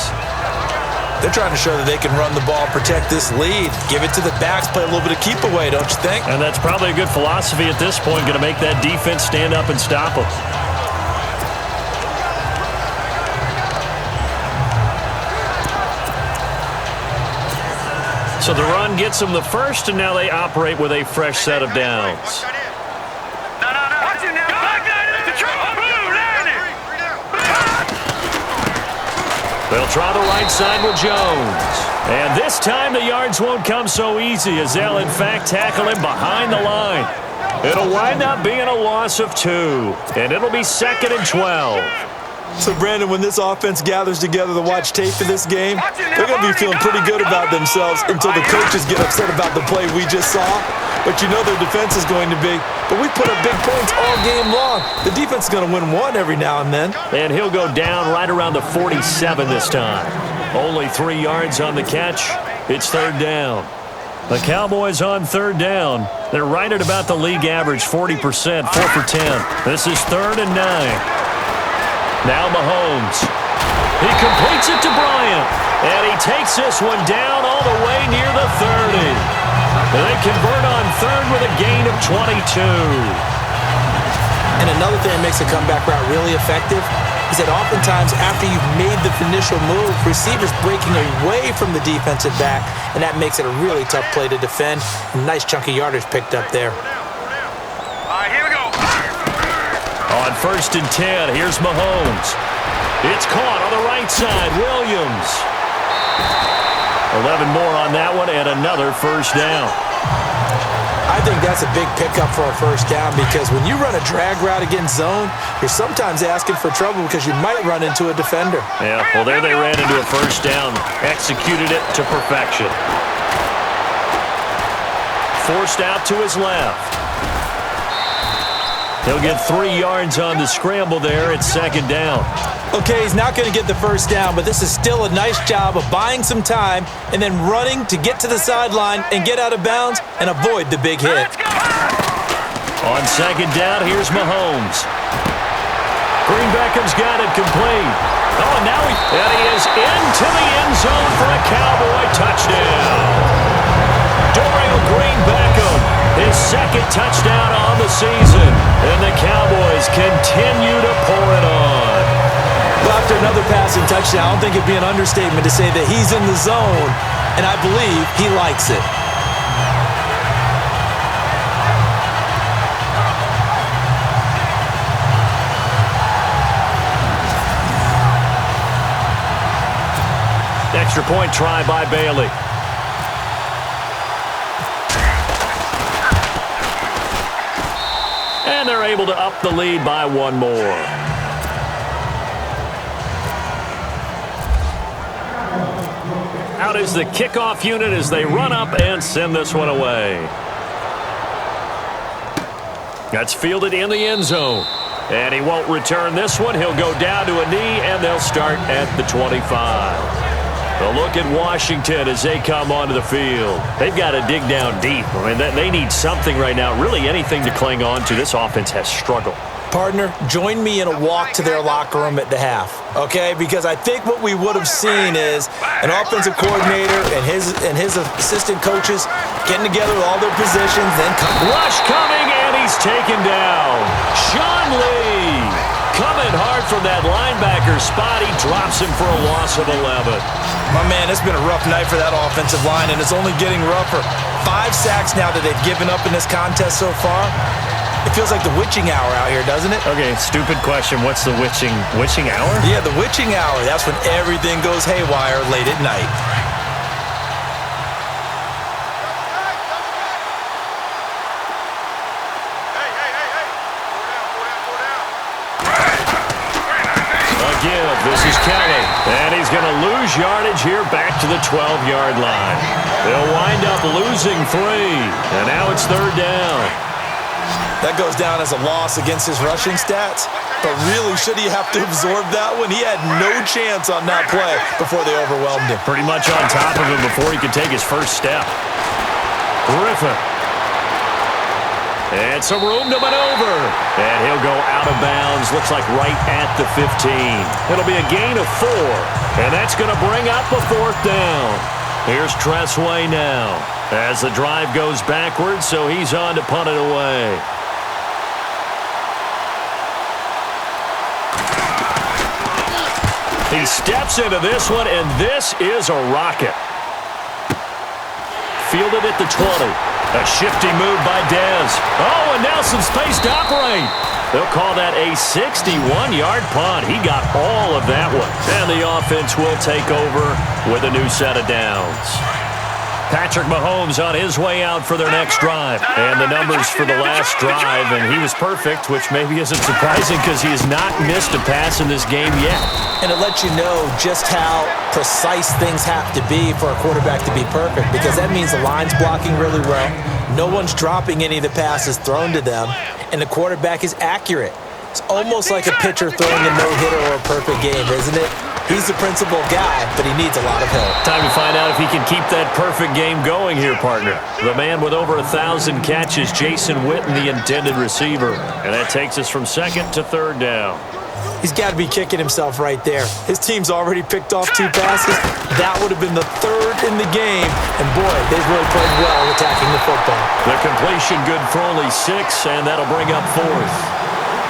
They're trying to show that they can run the ball, protect this lead. Give it to the backs, play a little bit of keep away, don't you think? And that's probably a good philosophy at this point, going to make that defense stand up and stop them. So the run gets them the first, and now they operate with a fresh set of downs. They'll try the right side with Jones. And this time the yards won't come so easy as they'll, in fact, tackle him behind the line. It'll wind up being a loss of 2, and it'll be 2nd and 12. So, Brandon, when this offense gathers together to watch tape of this game, they're going to be feeling pretty good about themselves until the coaches get upset about the play we just saw. But you know their defense is going to be. But we put up big points all game long. The defense is going to win one every now and then. And he'll go down right around the 47 this time. Only 3 yards on the catch. It's 3rd down. The Cowboys on third down. They're right at about the league average, 40%, 4 for 10. This is 3rd and 9. Now Mahomes. He completes it to Bryant. And he takes this one down all the way near the 30. And they convert on third with a gain of 22. And another thing that makes a comeback route really effective is that oftentimes after you've made the initial move, receivers breaking away from the defensive back, and that makes it a really tough play to defend. A nice chunk of yardage picked up there. All right, here we go. On 1st and 10, here's Mahomes. It's caught on the right side, Williams. 11 more on that one, and another first down. I think that's a big pickup for a first down because when you run a drag route against zone, you're sometimes asking for trouble because you might run into a defender. Yeah, well, there they ran into a first down. Executed it to perfection. Forced out to his left. He'll get 3 yards on the scramble there at 2nd down. Okay, he's not going to get the first down, but this is still a nice job of buying some time and then running to get to the sideline and get out of bounds and avoid the big hit. On 2nd down, here's Mahomes. Green Beckham's got it complete. Oh, and now he is into the end zone for a Cowboy touchdown. Dorial Green Beckham, his 2nd touchdown on the season. And the Cowboys continue to pour it on. Well, after another passing touchdown, I don't think it'd be an understatement to say that he's in the zone, and I believe he likes it. Extra point try by Bailey. And they're able to up the lead by 1 more. Out is the kickoff unit as they run up and send this one away. That's fielded in the end zone. And he won't return this one. He'll go down to a knee, and they'll start at the 25. A look at Washington as they come onto the field. They've got to dig down deep. I mean, they need something right now, really anything to cling on to. This offense has struggled. Partner, join me in a walk to their locker room at the half, okay? Because I think what we would have seen is an offensive coordinator and his assistant coaches getting together with all their positions. Then rush coming, and he's taken down. Sean Lee coming hard from that linebacker spot. He drops him for a loss of 11. My man, it's been a rough night for that offensive line, and it's only getting rougher. 5 sacks now that they've given up in this contest so far. It feels like the witching hour out here, doesn't it? Okay, stupid question. What's the witching hour? Yeah, the witching hour. That's when everything goes haywire late at night. Again, this is Kelly. And he's going to lose yardage here back to the 12-yard line. They'll wind up losing 3. And now it's 3rd down. That goes down as a loss against his rushing stats. But really, should he have to absorb that one? He had no chance on that play before they overwhelmed him. Pretty much on top of him before he could take his first step. Griffin. And some room to maneuver. And he'll go out of bounds. Looks like right at the 15. It'll be a gain of 4. And that's going to bring up a 4th down. Here's Tressway now. As the drive goes backwards, so he's on to punt it away. He steps into this one, and this is a rocket. Fielded at the 20. A shifty move by Dez. Oh, and now some space to operate. They'll call that a 61-yard punt. He got all of that one. And the offense will take over with a new set of downs. Patrick Mahomes on his way out for their next drive. And the numbers for the last drive, and he was perfect, which maybe isn't surprising because he has not missed a pass in this game yet. And it lets you know just how precise things have to be for a quarterback to be perfect, because that means the line's blocking really well. No one's dropping any of the passes thrown to them, and the quarterback is accurate. It's almost like a pitcher throwing a no-hitter or a perfect game, isn't it? He's the principal guy, but he needs a lot of help. Time to find out if he can keep that perfect game going here, partner. The man with over 1,000 catches, Jason Witten, the intended receiver. And that takes us from second to third down. He's got to be kicking himself right there. His team's already picked off 2 passes. That would have been the 3rd in the game. And, boy, they've really played well attacking the football. The completion good for only 6, and that'll bring up 4th.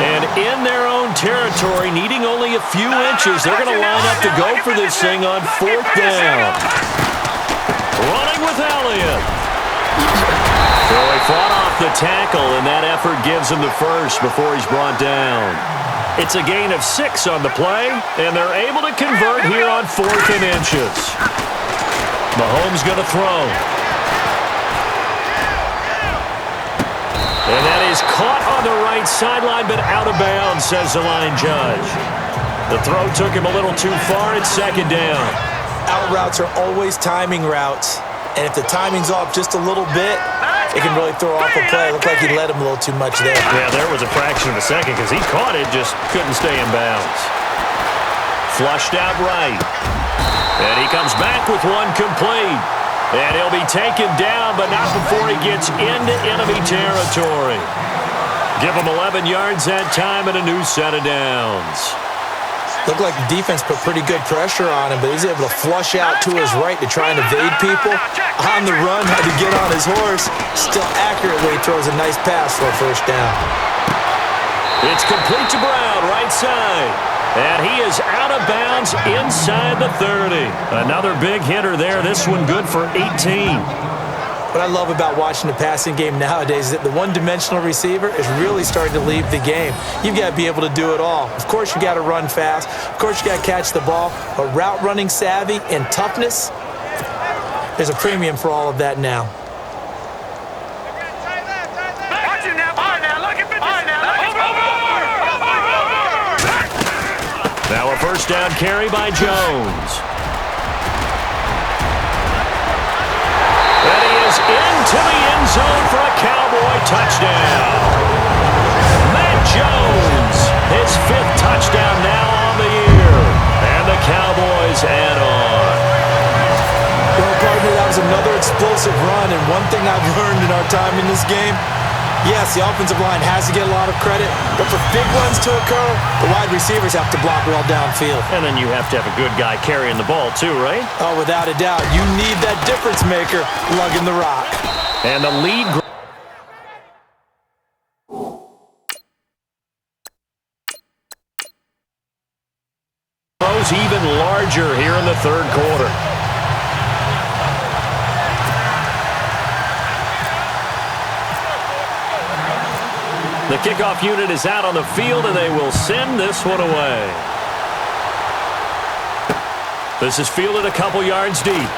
And in their own territory, needing only a few inches, they're going to line up to go for this thing on 4th down. Running with Elliott. So he fought off the tackle, and that effort gives him the first before he's brought down. It's a gain of 6 on the play, and they're able to convert here on 4th and inches. Mahomes going to throw. And that is caught on the right sideline, but out of bounds, says the line judge. The throw took him a little too far. It's 2nd down. Out routes are always timing routes, and if the timing's off just a little bit, it can really throw off a play. It looked like he led him a little too much there. Yeah, there was a fraction of a second because he caught it, just couldn't stay in bounds. Flushed out right. And he comes back with one complete. And he'll be taken down, but not before he gets into enemy territory. Give him 11 yards that time and a new set of downs. Looked like the defense put pretty good pressure on him, but he's able to flush out to his right to try and evade people. On the run, had to get on his horse. Still accurately throws a nice pass for a 1st down. It's complete to Brown, right side. And he is out of bounds inside the 30. Another big hitter there. This one good for 18. What I love about watching the passing game nowadays is that the one-dimensional receiver is really starting to leave the game. You've got to be able to do it all. Of course, you got to run fast. Of course, you got to catch the ball. But route running savvy and toughness, there's a premium for all of that now. Now a 1st down carry by Jones. And he is into the end zone for a Cowboy touchdown. Matt Jones, his 5th touchdown now on the year. And the Cowboys add on. Well, partner, that was another explosive run, and one thing I've learned in our time in this game, yes, the offensive line has to get a lot of credit, but for big runs to occur, the wide receivers have to block well downfield. And then you have to have a good guy carrying the ball too, right? Oh, without a doubt. You need that difference maker lugging the rock. And the lead grows even larger here in the 3rd quarter. The kickoff unit is out on the field, and they will send this one away. This is fielded a couple yards deep.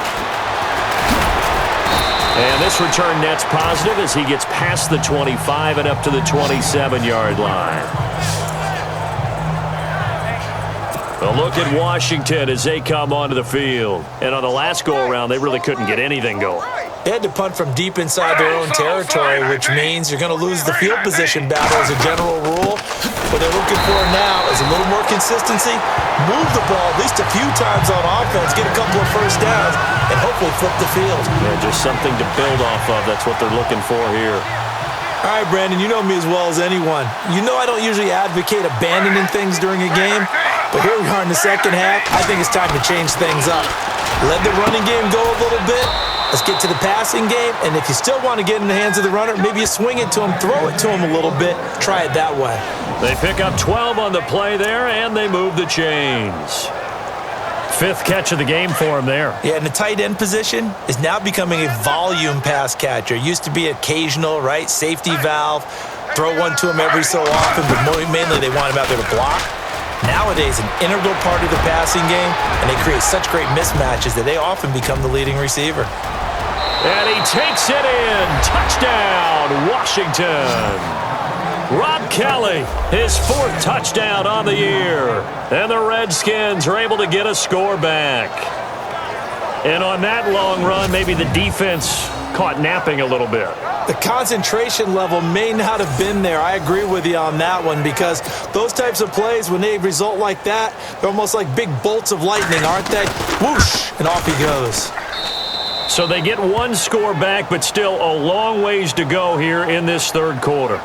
And this return net's positive as he gets past the 25 and up to the 27-yard line. A look at Washington as they come onto the field. And on the last go-around, they really couldn't get anything going. They had to punt from deep inside their own territory, which means you're going to lose the field position battle as a general rule. What they're looking for now is a little more consistency, move the ball at least a few times on offense, get a couple of 1st downs, and hopefully flip the field. Yeah, just something to build off of. That's what they're looking for here. All right, Brandon, you know me as well as anyone. You know I don't usually advocate abandoning things during a game, but here we are in the 2nd half. I think it's time to change things up. Let the running game go a little bit. Let's get to the passing game, and if you still want to get in the hands of the runner, maybe you swing it to him, throw it to him a little bit, try it that way. They pick up 12 on the play there, and they move the chains. 5th catch of the game for him there. Yeah, and the tight end position is now becoming a volume pass catcher. Used to be occasional, right, safety valve, throw one to him every so often, but mainly they want him out there to block. Nowadays, an integral part of the passing game, and they create such great mismatches that they often become the leading receiver. And he takes it in. Touchdown, Washington. Rob Kelly, his 4th touchdown on the year. And the Redskins are able to get a score back. And on that long run, maybe the defense caught napping a little bit. The concentration level may not have been there. I agree with you on that one because Those types of plays, when they result like that, they're almost like big bolts of lightning, aren't they? Whoosh, and off he goes. So they get one score back, but still a long ways to go here in this third quarter.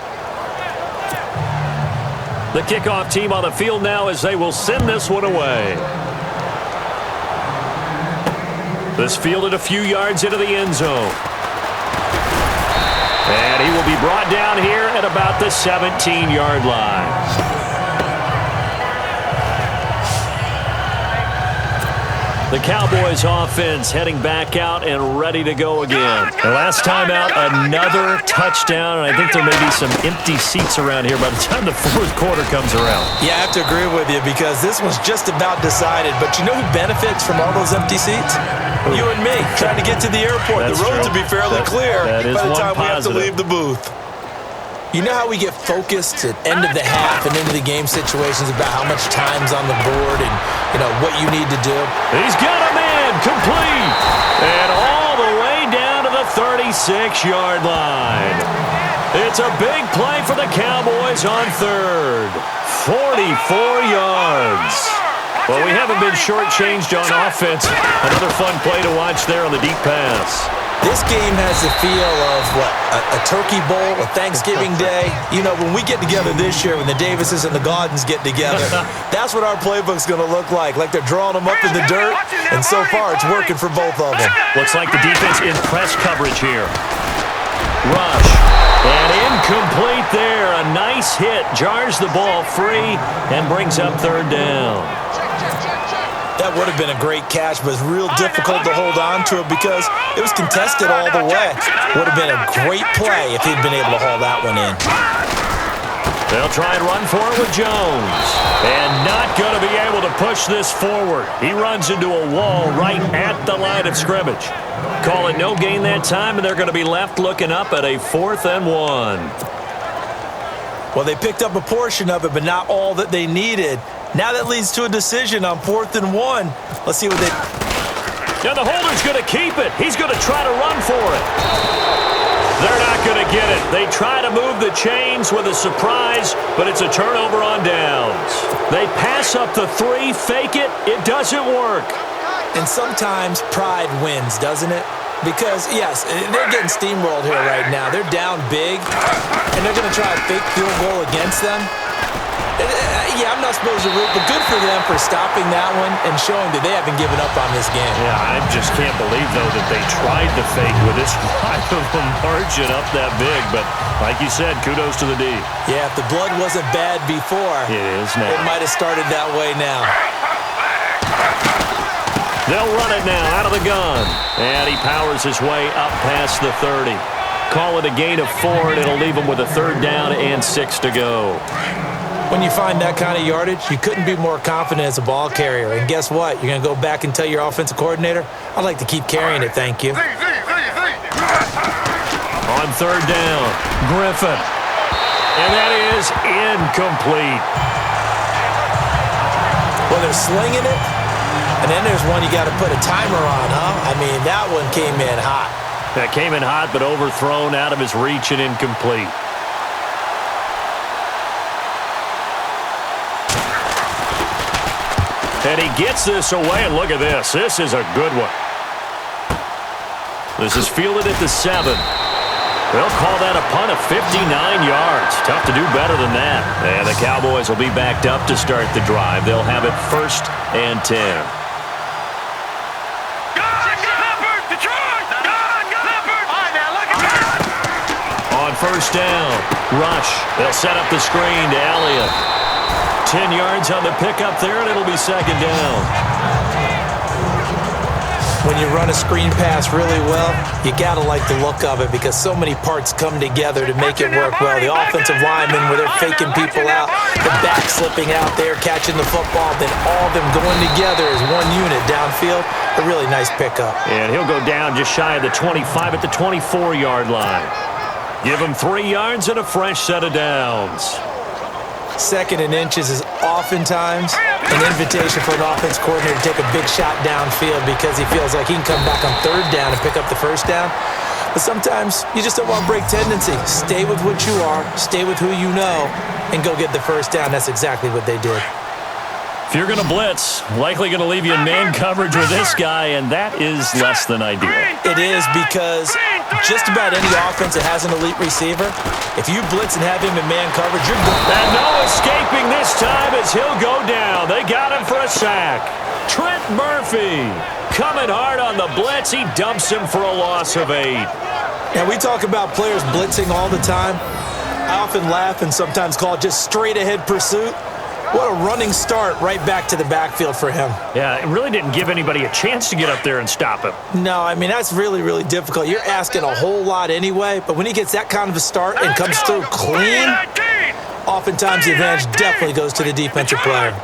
The kickoff team on the field now as they will send this one away. This fielded a few yards into the end zone. And he will be brought down here at about the 17-yard line. The Cowboys offense heading back out and ready to go again. The last time out, another touchdown, and I think there may be some empty seats around here by the time the fourth quarter comes around. Yeah, I have to agree with you because this one's just about decided. But you know who benefits from all those empty seats? You and me, trying to get to the airport. That's the roads true. will be fairly clear by the time we have to leave the booth. You know how we get focused at end of the half and into the game situations about how much time's on the board and, you know, what you need to do? He's got a man complete. And all the way down to the 36-yard line. It's a big play for the Cowboys on third. 44 yards. Well, we haven't been shortchanged on offense. Another fun play to watch there on the deep pass. This game has the feel of, what, a turkey bowl, a Thanksgiving day. You know, when we get together this year, when the Davises and the Gaudens get together, that's what our playbook's going to look like they're drawing them up in the dirt, and so far it's working for both of them. Looks like the defense in press coverage here. Rush. And incomplete there. A nice hit. Jars the ball free and brings up third down. That would have been a great catch, but it's real difficult to hold on to it because it was contested all the way. Would have been a great play if he'd been able to haul that one in. They'll try and run for it with Jones. And not going to be able to push this forward. He runs into a wall right at the line of scrimmage. Call it no gain that time, and they're going to be left looking up at a 4th and 1. Well, they picked up a portion of it, but not all that they needed. Now that leads to a decision on 4th and 1. Let's see what they... Now the holder's going to keep it. He's going to try to run for it. They're not going to get it. They try to move the chains with a surprise, but it's a turnover on downs. They pass up the 3, fake it. It doesn't work. And sometimes pride wins, doesn't it? Because, yes, they're getting steamrolled here right now. They're down big, and they're going to try a fake field goal against them. Yeah, I'm not supposed to root, but good for them for stopping that one and showing that they haven't given up on this game. Yeah, I just can't believe, though, that they tried to fake with this wide of a margin up that big. But like you said, kudos to the D. Yeah, if the blood wasn't bad before, it is now. It might have started that way now. They'll run it now out of the gun. And he powers his way up past the 30. Call it a gain of 4, and it'll leave him with a 3rd down and 6 to go. When you find that kind of yardage, you couldn't be more confident as a ball carrier. And guess what? You're going to go back and tell your offensive coordinator, I'd like to keep carrying it, thank you. On 3rd down, Griffin. And that is incomplete. Well, they're slinging it. And then there's one you got to put a timer on, huh? I mean, that one came in hot. That came in hot, but overthrown out of his reach and incomplete. And he gets this away, and look at this. This is a good one. This is fielded at the 7. They'll call that a punt of 59 yards. Tough to do better than that. And the Cowboys will be backed up to start the drive. They'll have it 1st and 10. On 1st down, Rush. They'll set up the screen to Elliott. 10 yards on the pickup there, and it'll be 2nd down. When you run a screen pass really well, you got to like the look of it because so many parts come together to make it work well. The offensive linemen, where they're faking people out, the back slipping out there, catching the football, then all of them going together as one unit downfield. A really nice pickup. And he'll go down just shy of the 25 at the 24-yard line. Give him 3 yards and a fresh set of downs. 2nd and inches is oftentimes an invitation for an offense coordinator to take a big shot downfield because he feels like he can come back on 3rd down and pick up the 1st down. But sometimes you just don't want break tendency. Stay with what you are, stay with who you know, and go get the first down. That's exactly what they did. If you're going to blitz, likely going to leave you in man coverage with this guy, and that is less than ideal. It is, because just about any offense that has an elite receiver, if you blitz and have him in man coverage, you're good. And no escaping this time as he'll go down. They got him for a sack. Trent Murphy coming hard on the blitz. He dumps him for a loss of 8. Now, we talk about players blitzing all the time. I often laugh and sometimes call it just straight-ahead pursuit. What a running start right back to the backfield for him. Yeah, it really didn't give anybody a chance to get up there and stop him. No, I mean, that's really, really difficult. You're asking a whole lot anyway, but when he gets that kind of a start and comes through clean, oftentimes the advantage definitely goes to the defensive player.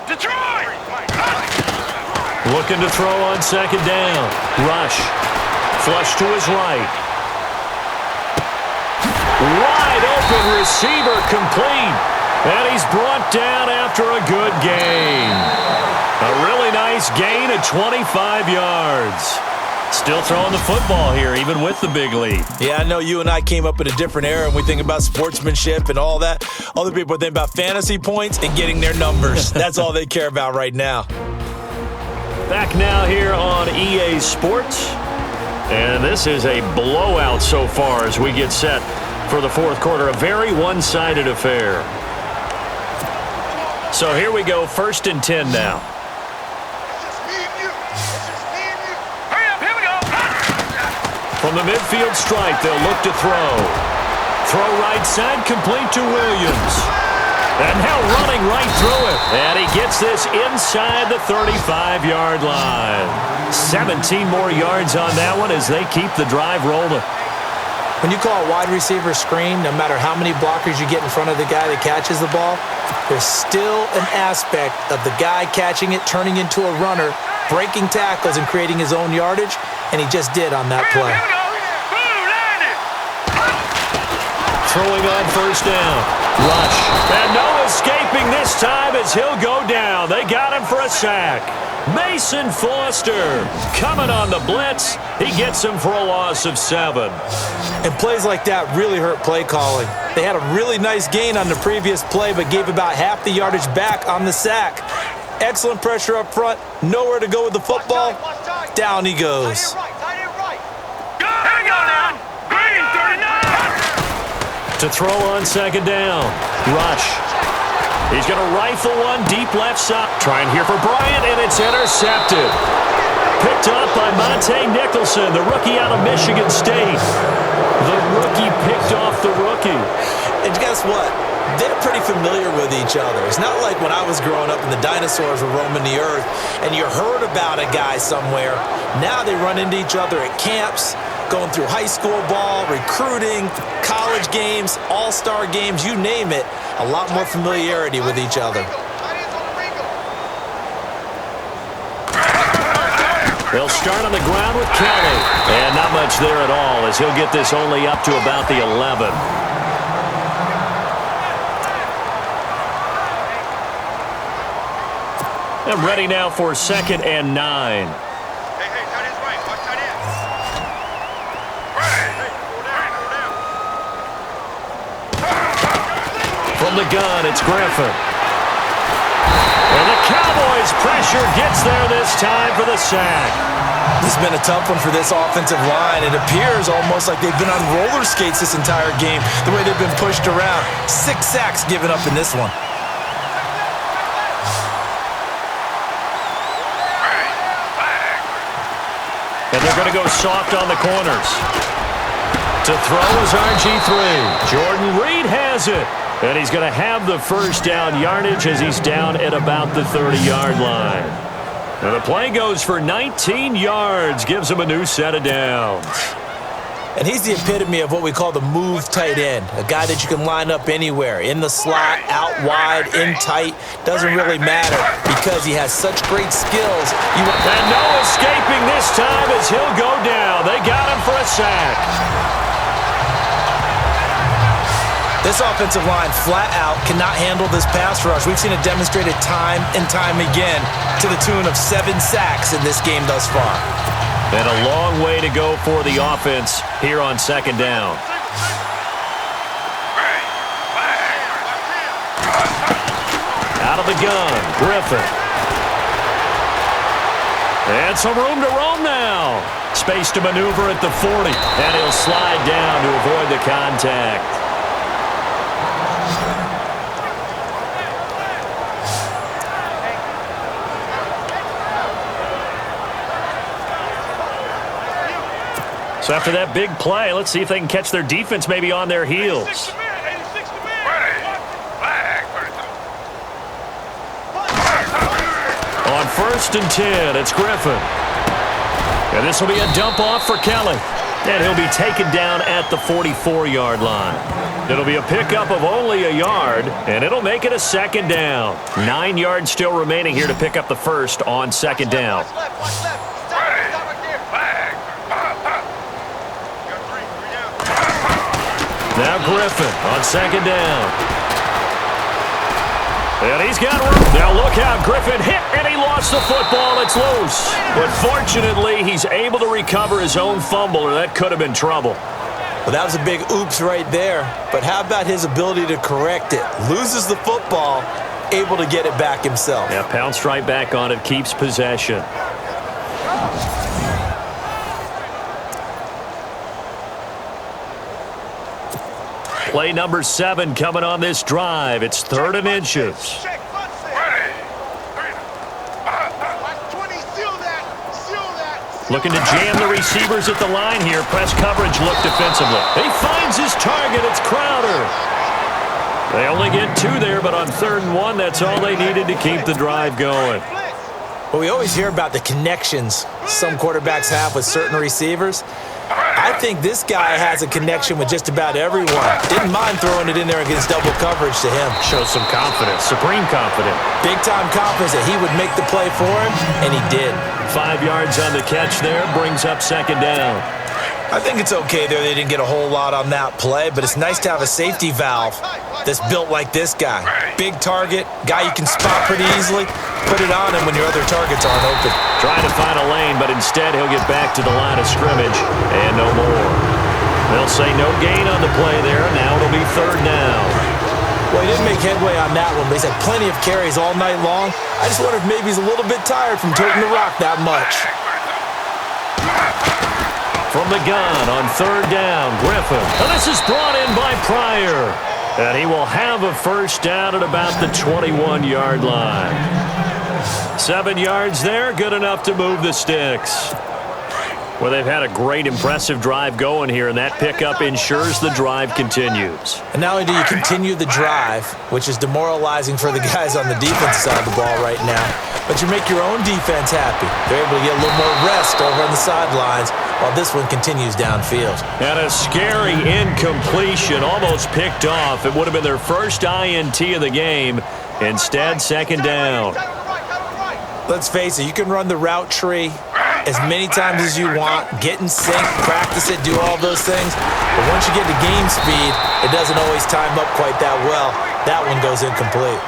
Looking to throw on second down. Rush. Flush to his right. Wide open receiver complete. And he's brought down after a good gain. A really nice gain of 25 yards. Still throwing the football here, even with the big lead. Yeah, I know you and I came up in a different era, and we think about sportsmanship and all that. Other people think about fantasy points and getting their numbers. That's all they care about right now. Back now here on EA Sports. And this is a blowout so far as we get set for the fourth quarter. A very one-sided affair. So here we go, 1st and 10 now. From the midfield stripe, they'll look to throw. Throw right side, complete to Williams. And now running right through it. And he gets this inside the 35-yard line. 17 more yards on that one as they keep the drive rolling. When you call a wide receiver screen, no matter how many blockers you get in front of the guy that catches the ball, there's still an aspect of the guy catching it, turning into a runner, breaking tackles and creating his own yardage, and he just did on that play. Throwing on first down. Rush. And no escaping this time as he'll go down. They got him for a sack. Mason Foster coming on the blitz. He gets him for a loss of 7. And plays like that really hurt play calling. They had a really nice gain on the previous play, but gave about half the yardage back on the sack. Excellent pressure up front. Nowhere to go with the football. Down he goes. To throw on second down. Rush. He's going to rifle one deep left side. Trying here for Bryant, and it's intercepted. Picked up by Monte Nicholson, the rookie out of Michigan State. The rookie picked off the rookie. And guess what? They're pretty familiar with each other. It's not like when I was growing up and the dinosaurs were roaming the earth and you heard about a guy somewhere. Now they run into each other at camps, going through high school ball, recruiting, college games, all-star games, you name it. A lot more familiarity with each other. They'll start on the ground with Kelly. And not much there at all as he'll get this only up to about the 11. And ready now for 2nd and 9. Hey, tight end's right. Watch tight end. Hey, pull down. From the gun, it's Griffin. And the Cowboys pressure gets there this time for the sack. This has been a tough one for this offensive line. It appears almost like they've been on roller skates this entire game, the way they've been pushed around. 6 sacks given up in this one. And they're going to go soft on the corners. To throw is RG3. Jordan Reed has it. And he's going to have the first down yardage as he's down at about the 30-yard line. And the play goes for 19 yards. Gives him a new set of downs. And he's the epitome of what we call the move tight end. A guy that you can line up anywhere. In the slot, out wide, in tight. Doesn't really matter because he has such great skills. And no escaping this time as he'll go down. They got him for a sack. This offensive line flat out cannot handle this pass rush. We've seen it demonstrated time and time again to the tune of 7 sacks in this game thus far. And a long way to go for the offense here on second down. Out of the gun, Griffin. And some room to roam now. Space to maneuver at the 40. And he'll slide down to avoid the contact. So after that big play, let's see if they can catch their defense maybe on their heels. On 1st and 10, it's Griffin. And this will be a dump off for Kelly. And he'll be taken down at the 44-yard line. It'll be a pickup of only a yard, and it'll make it a second down. 9 yards still remaining here to pick up the first on second down. Now Griffin on second down. And he's got room. Now look out. Griffin hit, and he lost the football. It's loose. But fortunately, he's able to recover his own fumble, or that could have been trouble. Well, that was a big oops right there. But how about his ability to correct it? Loses the football, able to get it back himself. Yeah, pounced right back on it, keeps possession. Play number 7 coming on this drive. It's 3rd and inches. Looking to jam the receivers at the line here. Press coverage look defensively. He finds his target. It's Crowder. They only get 2 there, but on 3rd and 1, that's all they needed to keep the drive going. Well, we always hear about the connections some quarterbacks have with certain receivers. I think this guy has a connection with just about everyone. Didn't mind throwing it in there against double coverage to him. Shows some confidence, supreme confidence. Big-time confidence that he would make the play for him, and he did. 5 yards on the catch there, brings up second down. I think it's okay there. They didn't get a whole lot on that play, but it's nice to have a safety valve that's built like this guy. Big target, guy you can spot pretty easily. Put it on him when your other targets aren't open. Trying to find a lane, but instead he'll get back to the line of scrimmage and no more. They'll say no gain on the play there. Now it'll be 3rd down. Well, he didn't make headway on that one, but he's had plenty of carries all night long. I just wonder if maybe he's a little bit tired from toting the rock that much. From the gun on 3rd down, Griffin. And this is brought in by Pryor. And he will have a first down at about the 21-yard line. 7 yards there, good enough to move the sticks. Well, they've had a great, impressive drive going here, and that pickup ensures the drive continues. And not only do you continue the drive, which is demoralizing for the guys on the defense side of the ball right now, but you make your own defense happy. They're able to get a little more rest over on the sidelines while this one continues downfield. And a scary incompletion, almost picked off. It would have been their first INT of the game. Instead, second down. Let's face it, you can run the route tree as many times as you want, get in sync, practice it, do all those things. But once you get to game speed, it doesn't always time up quite that well. That one goes incomplete.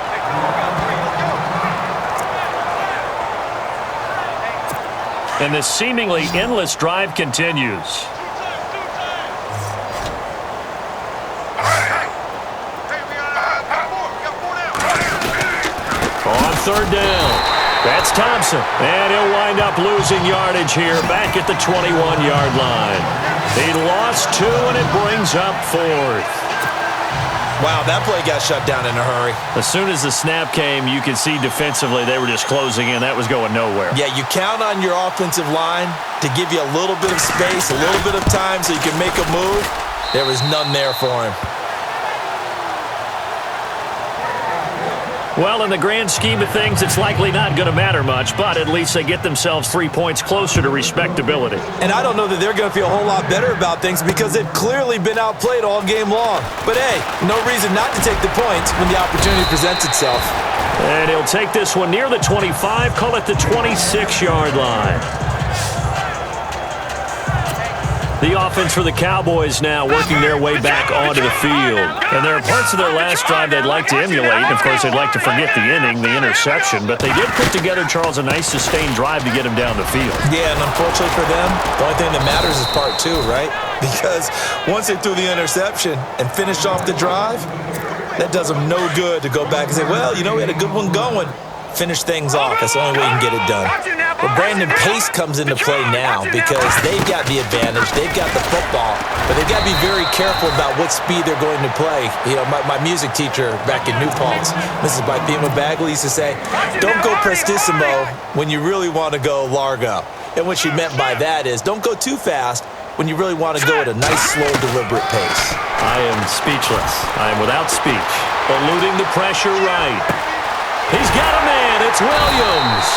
And this seemingly endless drive continues. On 3rd down. That's Thompson, and he'll wind up losing yardage here back at the 21-yard line. He lost 2, and it brings up 4th. Wow, that play got shut down in a hurry. As soon as the snap came, you could see defensively they were just closing in. That was going nowhere. Yeah, you count on your offensive line to give you a little bit of space, a little bit of time so you can make a move. There was none there for him. Well, in the grand scheme of things, it's likely not going to matter much, but at least they get themselves 3 points closer to respectability. And I don't know that they're going to feel a whole lot better about things because they've clearly been outplayed all game long. But hey, no reason not to take the points when the opportunity presents itself. And he'll take this one near the 25, call it the 26-yard line. The offense for the Cowboys now working their way back onto the field. And there are parts of their last drive they'd like to emulate. Of course, they'd like to forget the inning, the interception. But they did put together, Charles, a nice sustained drive to get him down the field. Yeah, and unfortunately for them, the only thing that matters is part two, right? Because once they threw the interception and finished off the drive, that does them no good to go back and say, well, you know, we had a good one going. Finish things off. That's the only way you can get it done. But Brandon Pace comes into play now because they've got the advantage. They've got the football, but they've got to be very careful about what speed they're going to play. You know, my music teacher back in New Paltz, Mrs. Bythema Bagley, used to say, don't go prestissimo when you really want to go largo. And what she meant by that is don't go too fast when you really want to go at a nice, slow, deliberate pace. I am speechless. I am without speech. Eluding the pressure right. He's got a man. It's Williams.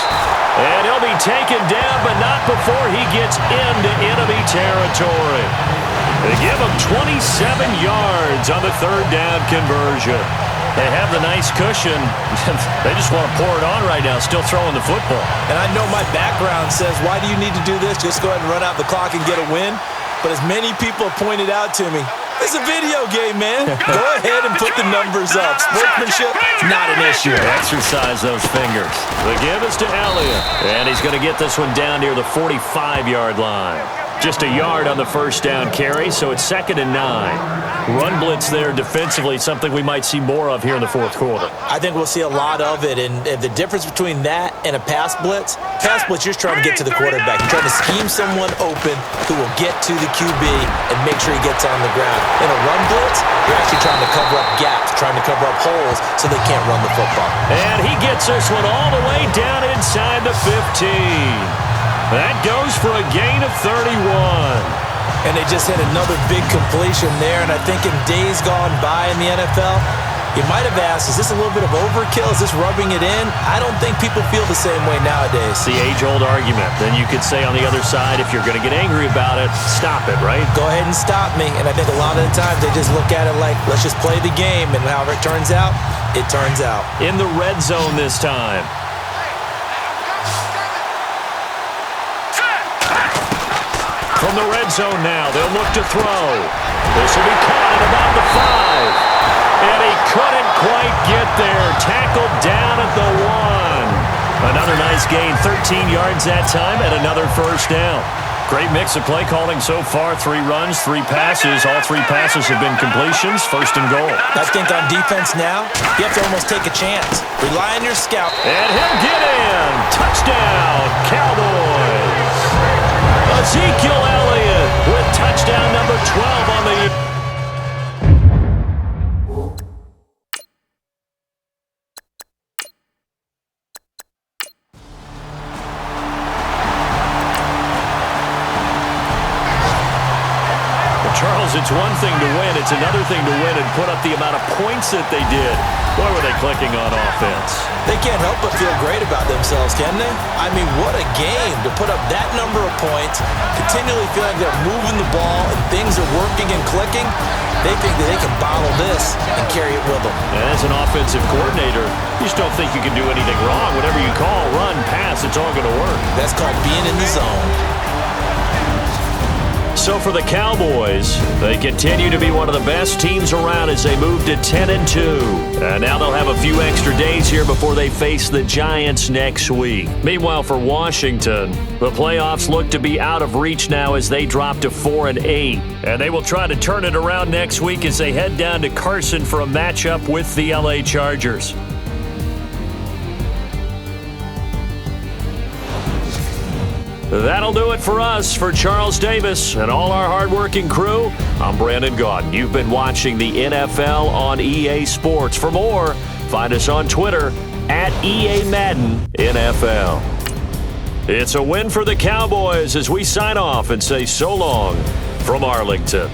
And he'll be taken down, but not before he gets into enemy territory. They give him 27 yards on the third down conversion. They have the nice cushion. They just want to pour it on right now, still throwing the football. And I know my background says, why do you need to do this? Just go ahead and run out the clock and get a win. But as many people have pointed out to me, it's a video game, man. Go ahead and put the numbers up. Sportsmanship, not an issue. Exercise those fingers. The give is to Elliott. And he's going to get this one down near the 45-yard line. Just a yard on the first down carry, so it's 2nd and 9. Run blitz there defensively, something we might see more of here in the fourth quarter. I think we'll see a lot of it, and the difference between that and a pass blitz, you're trying to get to the quarterback. You're trying to scheme someone open who will get to the QB and make sure he gets on the ground. In a run blitz, you're actually trying to cover up gaps, trying to cover up holes so they can't run the football. And he gets this one all the way down inside the 15. That goes for a gain of 31. And they just had another big completion there, and I think in days gone by in the NFL, you might have asked, is this a little bit of overkill? Is this rubbing it in? I don't think people feel the same way nowadays. The age-old argument. Then you could say on the other side, if you're going to get angry about it, stop it, right? Go ahead and stop me. And I think a lot of the times they just look at it like, let's just play the game, and however it turns out, it turns out. In the red zone this time. From the red zone now, they'll look to throw. This will be caught at about the 5. And he couldn't quite get there. Tackled down at the 1. Another nice gain, 13 yards that time, and another first down. Great mix of play calling so far. 3 runs, 3 passes. All 3 passes have been completions. 1st and goal. I think on defense now, you have to almost take a chance. Rely on your scout. And he'll get in. Touchdown, Cowboys. Ezekiel Elliott with touchdown number 12 on the year. Charles, it's one thing to win. It's another thing to win and put up the amount of points that they did. Boy, were they clicking on offense. They can't help but feel great about themselves, can they? I mean, what a game to put up that number of points, continually feel like they're moving the ball and things are working and clicking. They think that they can bottle this and carry it with them. And as an offensive coordinator, you just don't think you can do anything wrong. Whatever you call, run, pass, it's all going to work. That's called being in the zone. So for the Cowboys, they continue to be one of the best teams around as they move to 10-2. And now they'll have a few extra days here before they face the Giants next week. Meanwhile, for Washington, the playoffs look to be out of reach now as they drop to 4-8. And they will try to turn it around next week as they head down to Carson for a matchup with the LA Chargers. That'll do it for us. For Charles Davis and all our hardworking crew, I'm Brandon Gaudin. You've been watching the NFL on EA Sports. For more, find us on Twitter at EA Madden NFL. It's a win for the Cowboys as we sign off and say so long from Arlington.